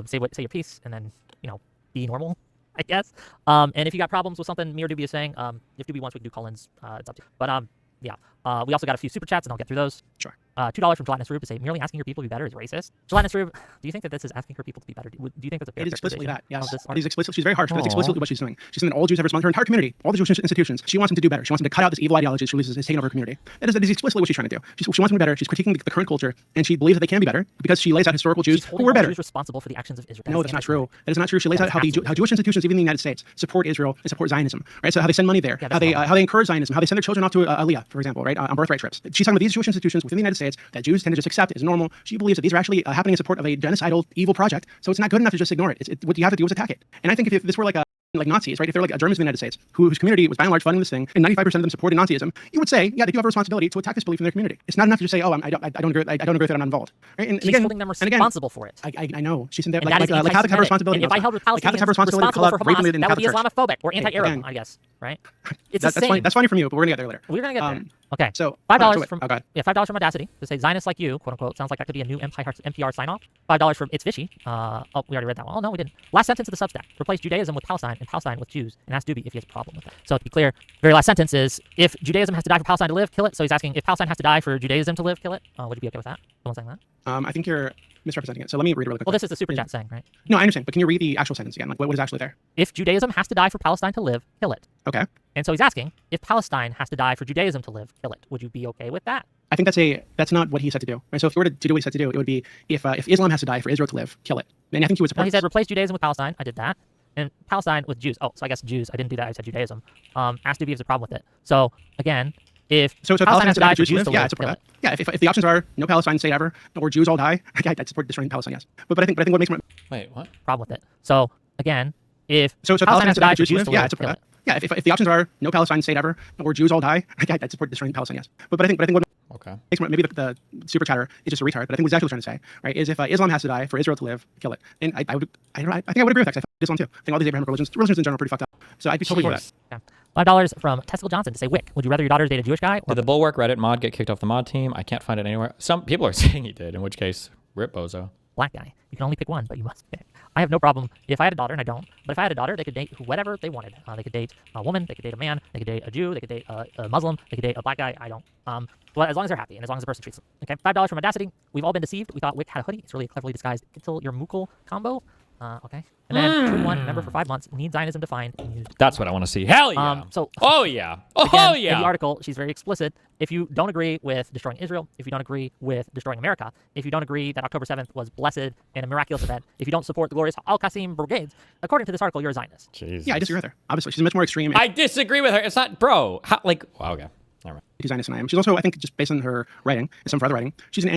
Say your piece, and then, be normal, I guess. And if you got problems with something me or Doobie is saying, if Doobie wants, we can do call-ins. It's up to you. But, yeah. We also got a few super chats, and I'll get through those. Sure. $2 from Gelatinous Rube to say, merely asking your people to be better is racist. Gelatinous Rube, do you think that this is asking her people to be better? Do you think that's a fair It is explicitly that, characterization yes. of this It is article? explicit. She's very harsh, but it's Aw. explicitly what she's doing. She's saying that all Jews have responsibility, her entire community, all the Jewish institutions. She wants them to do better. She wants them to cut out this evil ideology she believes has taken over her community. That is explicitly what she's trying to do. She wants them to be better. She's critiquing the current culture, and she believes that they can be better because she lays out historical Jews She's who holding were all better. Jews responsible for the actions of Israel. No, that's not true. That is not true. She lays out how Jewish institutions, even in the United States, support Israel and support Zionism, right? So how they send money there, Yeah, how they encourage Zionism, how they send their children off to Aliyah, for example, right, on birthright trips. She's talking about these Jewish institutions within the United States that Jews tend to just accept as normal. She believes that these are actually happening in support of a genocidal, evil project. So it's not good enough to just ignore it. What you have to do is attack it. And I think if this were like Nazis, right? If they're like Germans in the United States, whose community was by and large funding this thing, and 95% of them supported Nazism, you would say, yeah, they do have a responsibility to attack this belief in their community. It's not enough to just say, oh, I don't agree with that, I'm not involved. Right? And She's again, holding them and again, responsible for it. I know. She's in there And like that is Catholics have a anti-Semitic. responsibility. And if I held Catholics have a Palestinians responsibility to responsible call for out rape in Hamas, the that would be Catholic Church. Islamophobic or anti-Arab, Again. I guess, right? It's the That's same. funny. That's funny from you, but we're gonna get there later. We're gonna get there. Okay. So $5 from oh god. Yeah, $5 from Audacity to say Zionists like you, quote unquote. Sounds like that could be a new NPR sign off. $5 from It's Fishy. Oh, we already read that one. Oh no, we didn't. Last sentence of the Substack: replace Judaism with Palestine and Palestine with Jews. And ask Doobie if he has a problem with that. So to be clear, very last sentence is: if Judaism has to die for Palestine to live, kill it. So he's asking if Palestine has to die for Judaism to live, kill it. Would you be okay with that? Someone saying that? I think you're misrepresenting it. So let me read it really quick. Well, this is the super chat saying, right? No, I understand, but can you read the actual sentence again? Like what is actually there? If Judaism has to die for Palestine to live, kill it. Okay. And so he's asking if Palestine has to die for Judaism to live, kill it. Would you be okay with that? I think that's not what he said to do. Right? So if you were to do what he said to do, it would be if Islam has to die for Israel to live, kill it. And I think he would No, support. he said this. replace Judaism with Palestine. I did that. And Palestine with Jews. Oh, so I guess Jews. I didn't do that. I said Judaism. Asked Doobie if he has a problem with it. So again, if So Palestine has to die for Jews Jews live, to yeah, live, I support kill that. it. Yeah, if the options are no Palestine state ever, or Jews all die, I'd support destroying Palestine, yes. But I think what makes Wait, what? Problem with it. So again, if so Palestine has to die for Jews live, to yeah, live, I'd support kill that. it. Yeah, if the options are no Palestine state ever, or Jews all die, I'd support destroying Palestine, yes. But I think what Okay. maybe the super chatter is just a retard, but I think what exactly what he's trying to say, right, is if Islam has to die for Israel to live, kill it. And I think I would agree with that. 'Cause I fuck Islam too. I think all these Abrahamic religions in general are pretty fucked up. So I'd be totally for that. Okay. $5 from Tesla Johnson to say, Wick, would you rather your daughter date a Jewish guy or Did the Bulwark Reddit mod get kicked off the mod team? I can't find it anywhere. Some people are saying he did, in which case, rip bozo. black guy? You can only pick one, but you must pick. I have no problem. If I had a daughter, and I don't, but if I had a daughter, they could date whatever they wanted. They could date a woman, they could date a man, they could date a Jew, they could date a Muslim, they could date a black guy. I don't. But as long as they're happy and as long as the person treats them. Okay, $5 from Audacity. We've all been deceived. We thought Wick had a hoodie. It's really a cleverly disguised Gittel Yermukal combo. Okay. And then True One, member for 5 months, needs Zionism defined and used. That's what I want to see. Hell yeah. Oh yeah. Oh Again, yeah. in the article, she's very explicit. If you don't agree with destroying Israel, if you don't agree with destroying America, if you don't agree that October 7th was blessed and a miraculous event, if you don't support the glorious Al-Qasim brigades, according to this article, you're a Zionist. Jesus. Yeah, I disagree with her. Obviously, she's much more extreme. I disagree with her. It's not, bro. How, like, wow, okay. Never mind. Zionist than I am. She's also, I think, just based on her writing and some of her other writing, she's an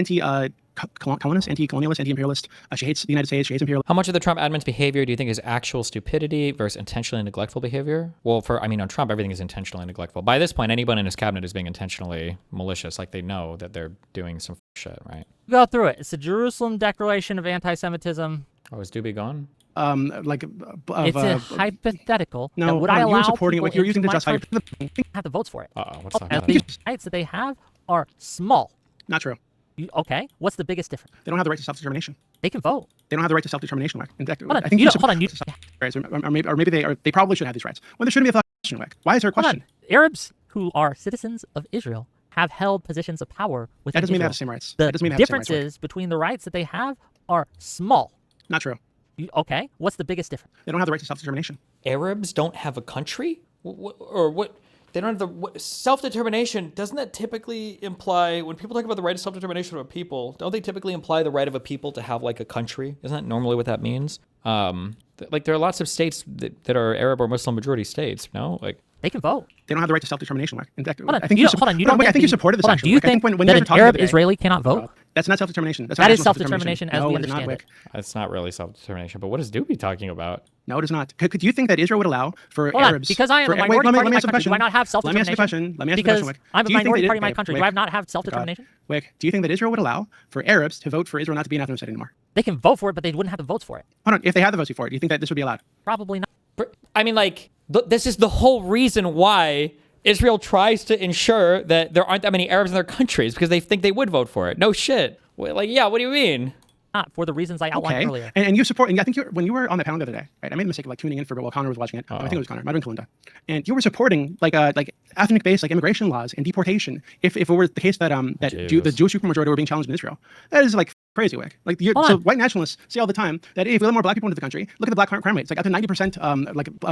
colonist, anti-colonialist, anti-imperialist. She hates the United States. She hates imperialism. How much of the Trump admin's behavior do you think is actual stupidity versus intentionally neglectful behavior? Well, on Trump, everything is intentionally neglectful. By this point, anyone in his cabinet is being intentionally malicious. Like, they know that they're doing some shit, right? Go through it. It's the Jerusalem Declaration of Anti-Semitism. Oh, is Doobie gone? It's a hypothetical. No, that would I allow you're supporting it. people You're using into to my justify. country have the votes for it. What's that? The rights that they have are small. Not true. Okay, what's the biggest difference? They don't have the right to self-determination. They can vote. They don't have the right to self-determination. In fact, Hold on, I think you you don't- hold on, you- rights, or maybe they probably should have these rights. When there shouldn't be a question. Why is there a Hold question? on. Arabs who are citizens of Israel have held positions of power within That doesn't mean they have Israel. the same rights. The That doesn't mean they have the same rights. differences between the rights that they have are small. Not true. Okay, what's the biggest difference? They don't have the right to self-determination. Arabs don't have a country? Or what? They don't have the self-determination. Doesn't that typically imply, when people talk about the right of self-determination of a people, don't they typically imply the right of a people to have like a country? Isn't that normally what that means? Like, there are lots of states that are Arab or Muslim majority states, no? Like, They can vote. They don't have the right to self-determination. In fact, Hold on, I think you you hold on. You don't. I think you supported this. Hold on. Actually. Do you I think when that you guys were an talking the Arab other day- Israeli cannot vote? That's not self-determination. That's That not is national self-determination as no, we it is not, understand Wick. it. it's not really self-determination. But what is Doobie talking about? No, it is not. Could you think that Israel would allow for Hold on, Arabs? because I am a wait, minority let me party in my ask you a country, do I not have Let me ask you a self-determination? question. Let me ask you a Because question. Wick. I'm a Do you think minority that party in my Wick, country. Do Wick, I not have self-determination? Wick, do you think that Israel would allow for Arabs to vote for Israel not to be an ethnic state anymore? They can vote for it, but they wouldn't have the votes for it. Hold on. If they had the votes for it, do you think that this would be allowed? Probably not. I mean, like, this is the whole reason why Israel tries to ensure that there aren't that many Arabs in their countries, because they think they would vote for it. No shit. Like, yeah, what do you mean? Not for the reasons I outlined Okay. earlier. And you support, and I think when you were on the panel the other day, right? I made the mistake of like tuning in while Connor was watching it. I think it was Connor, might have been Kalinda. And you were supporting like ethnic-based like immigration laws and deportation if it were the case that the Jewish supermajority were being challenged in Israel. That is like crazy, Wick. Like so white nationalists say all the time that if we let more black people into the country, look at the black crime rate. It's like up to 90%.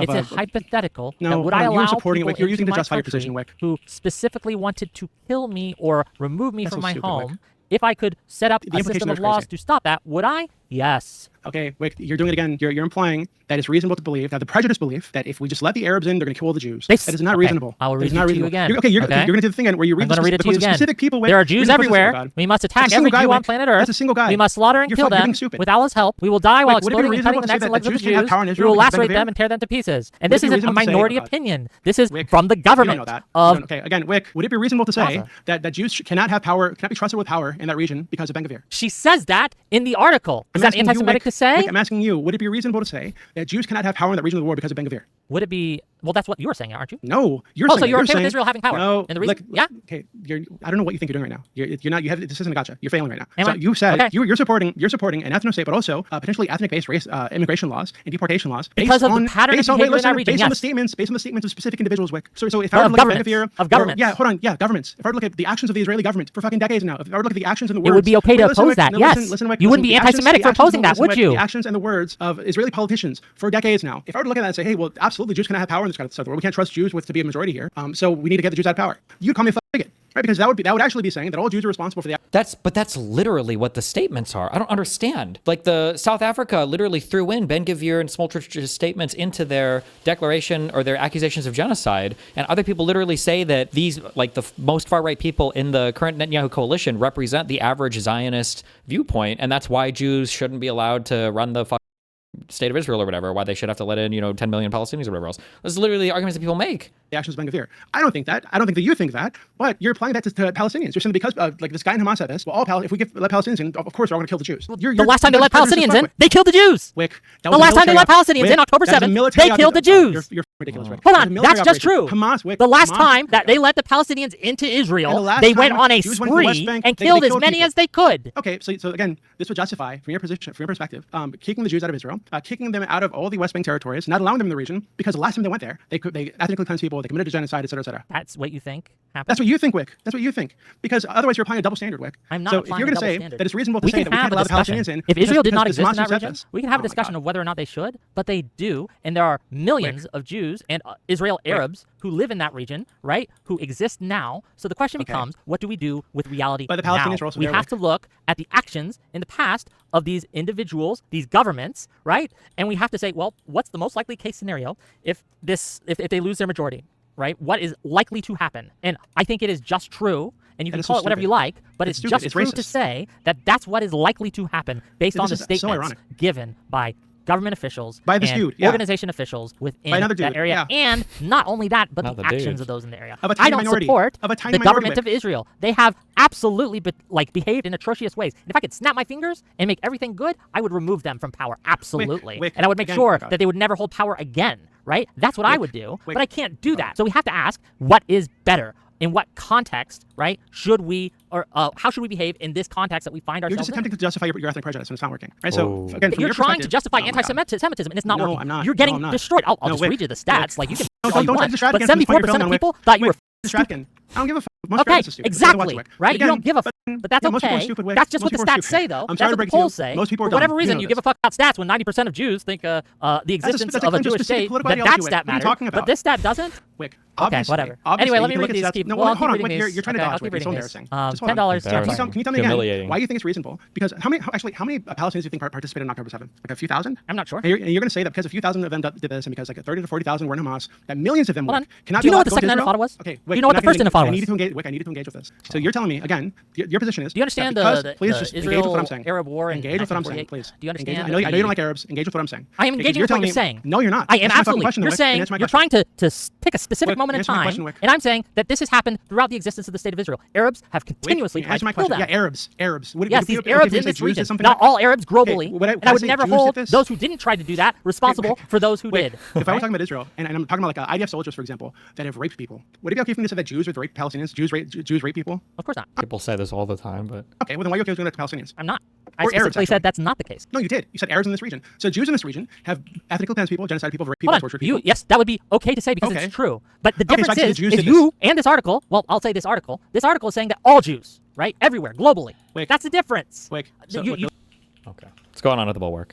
It's a hypothetical. No, that would hold I on, you were allow supporting it, people Wick. You're using into to my justify your country position, Wick. who specifically wanted to kill me or remove me That's from so my stupid, home? Wick. If I could set up The a implication system of is laws crazy. to stop that, would I? Yes. Okay, Wick, you're doing it again. You're implying that it's reasonable to believe that the prejudiced belief that if we just let the Arabs in, they're going to kill all the Jews. That is not okay, reasonable. I will That read is it not to you reasonable. again. You're going to do the thing where you read I'm going to read it to you again. specific people. Wick. There are Jews You're gonna put this everywhere. God. We must That's attack a single every guy, Jew on Wick. planet Earth. That's a single guy. We must slaughter and You're kill fucking them being stupid. with Allah's help. We will die while Wick, would it be exploding and cutting reasonable the to say necks and that legs of the Jews can't have Jews. power in We Israel will because Ben lacerate Gvir? them and tear them to pieces. And Would this it be isn't a reasonable to say- minority oh, God. opinion. This is Wick, from the You don't government know that. of. Okay, again, Wick, would it be reasonable to say Gaza. that Jews cannot have power, cannot be trusted with power in that region because of Ben Gvir? She says that in the article. Is I'm that asking you, anti-Semitic Wick, to say? Wick, I'm asking you, would it be reasonable to say that Jews cannot have power in that region of the world because of Ben Gvir? Would it be? Well, that's what you're saying, aren't you? No, you're Oh, saying so that. you're okay with saying, Israel having power? No, And the reason- look, yeah? Okay, I don't know what you think you're doing right now. You're not. You have this isn't a gotcha. You're failing right now. Am So I? you said Okay. you're supporting an ethno state, but also potentially ethnic-based race immigration laws and deportation laws Because of the on, pattern of based on, behavior in listen, that region, based on the yes. statements of specific individuals. Wick. So if I Of were to look at governments, Ben Gvir, of governments. yeah, hold on, yeah, governments. If I were to look at the actions of the Israeli government for fucking decades now, if I were to look at the actions and the words, It would be okay to Wait, listen, oppose Wick, that, no, yes. listen, Wick, You wouldn't listen, be the actions- anti-Semitic the for actions- opposing that, listen, would Wick, you? The actions and the words of Israeli politicians for decades now. If I were to look at that and say, hey, well, absolutely, Jews cannot have power in this kind of stuff. We can't trust Jews to be a majority here. So we need to get the Jews out of power. You'd call me a bigot, right? Because that would actually be saying that all Jews are responsible for the. That's literally what the statements are. I don't understand. Like, the South Africa literally threw in Ben Gvir and Smotrich's statements into their declaration or their accusations of genocide, and other people literally say that these, like, the most far-right people in the current Netanyahu coalition represent the average Zionist viewpoint, and that's why Jews shouldn't be allowed to run the state of Israel or whatever, why they should have to let in, 10 million Palestinians or whatever else. This is literally the arguments that people make. The actions of Ben Gvir. I don't think that. I don't think that you think that. But you're applying that to Palestinians. You're saying because like this guy in Hamas said this. Well, if we let Palestinians in, of course we're all going to kill the Jews. The last time they let Palestinians in, they killed the Jews. Wick, The last time they let Palestinians in, October 7th, they killed the Jews. You're ridiculous, Wick. Hold That was a on, military that's just operation. true. Hamas, Wick, The last Hamas- time that they let the Palestinians into Israel, And the last they went time on a Jews went to the West spree Bank, and they killed as killed many people. as they could. Okay, so again, this would justify, from your perspective, kicking the Jews out of Israel, kicking them out of all the West Bank territories, not allowing them in the region, because the last time they went there, they ethnically cleansed people, they committed a genocide, et cetera, et cetera. That's what you think happened? That's what you think, Wick. That's what you think. Because otherwise, you're applying a double standard, Wick. I'm not So applying if you're a going to double say standard. that it's reasonable to We say can that we have can't a allow the discussion. Palestinians in, If Israel did because not this exist in that Hamas said region, this? we can have a Oh my discussion God. of whether or not they should, but they do, and there are millions of Jews and Israel Arabs who live in that region, right, who exist now. So the question becomes, what do we do with reality But the Palestinians now? are also We there, have Wick. to look at the actions in the past of these individuals, these governments, right? And we have to say, well, what's the most likely case scenario if they lose their majority? right? What is likely to happen. And I think it is just true, and you can That is call so it whatever stupid. you like, but It's it's stupid. just It's true to racist. say that that's what is likely to happen based on the This is so statements ironic. given by government officials By this and dude, yeah. organization officials within By another that dude, area. yeah. And not only that, but Not the the actions dude. of those in the area. Of a I tiny don't minority. support Of a tiny the minority, government of Israel. They have absolutely behaved in atrocious ways. And if I could snap my fingers and make everything good, I would remove them from power. Absolutely. Wick, and I would make again, sure oh God. that they would never hold power again, right? That's what I Wick, would do, Wick. but I can't do that. So we have to ask, what is better? In what context, right, should we, or how should we behave in this context that we find You're ourselves just attempting to justify your ethnic prejudice, and it's not working. Right? Oh. So again, from You're your trying to perspective- justify Oh my God. anti-Semitism, and it's not No, working. I'm not. You're No, getting I'm not. destroyed. I'll No, just Wick, read you the stats. Wick. Like, you can No, all you don't try want, to distract but again from this point you're 74% of building people on, thought you were Wick. Distracting. I don't give a fuck. Most okay, Americans are stupid. exactly, Wick. right? But You don't again, give a fuck, but that's most people are okay. stupid, Wick. That's just Most what the people are stats stupid. say, though. I'm That's sorry what to the break you. polls say. Most people are For whatever dumb. You reason, know you this. give a fuck about stats when 90% of Jews think the existence that's of a a Jewish specific state, political that ideology, stat Wick. What are you matters. talking But about? this stat doesn't? Wick. Okay, Obviously, whatever. obviously, Anyway, let you me can look look at these. at Keep, stats. No, well, I'll hold on, keep Wick. reading You're trying to Okay, dodge, I'll keep Wick. It's so reading these. embarrassing. Just hold on. $10. Embarrassing. Can you tell me again? Humiliating. Why do you think it's reasonable? Because how many Palestinians do you think participated in October 7th? Like a few thousand? I'm not sure. And you're going to say that because a few thousand of them did this, and because like 30 to 40,000 were in Hamas, that millions of them Hold Wick, on. cannot Do you be know allowed what the to go to second Israel? intifada was? Okay, Do Wick, you know what the first intifada I need was? to engage. Wick, I need to engage with this. So you're telling me again, your position is. Do you understand that because, the please just engage with what I'm saying. Israel-Arab war in Engage with what I'm saying, 1948? please. Do you understand? I know you don't like Arabs. Engage with what I'm saying. I am Because engaging with what telling you're me- saying. No, you're not. I am Answer my fucking absolutely. question, You're Wick, and saying answer my you're question. trying to pick a specific Wick, moment in answer my time, question, Wick. and I'm saying that this has happened throughout the existence of the state of Israel. Arabs have continuously Wick, tried answer to my kill question. them. Yeah, Arabs. Would it Yes, be these okay Arabs if we in say this Jews did region, something not like- all Arabs globally, would I- and I would say never Jews did hold this? those who didn't try to do that responsible for those who Wick, did. If I Okay? was talking about Israel, and I'm talking about like IDF soldiers, for example, that have raped people, would it be okay for me to say that Jews would rape Palestinians? Jews rape people? Of course not. People say this all the time, but Okay, well then why are you okay with doing that to Palestinians? I'm not. I Or Arabs, specifically actually. said that's not the case. No, you did. You said Arabs in this region. So Jews in this region have ethnically cleansed people, genocided people, raped people, Hold on. tortured people. Yes, that would be okay to say because Okay. it's true. But the Okay, so difference actually the Jews is did you and this article, well, I'll say this article is saying that all Jews, right, everywhere, globally. Wick. That's the difference. Wick, so- You- Wick, you- okay. What's going on at the bulwark?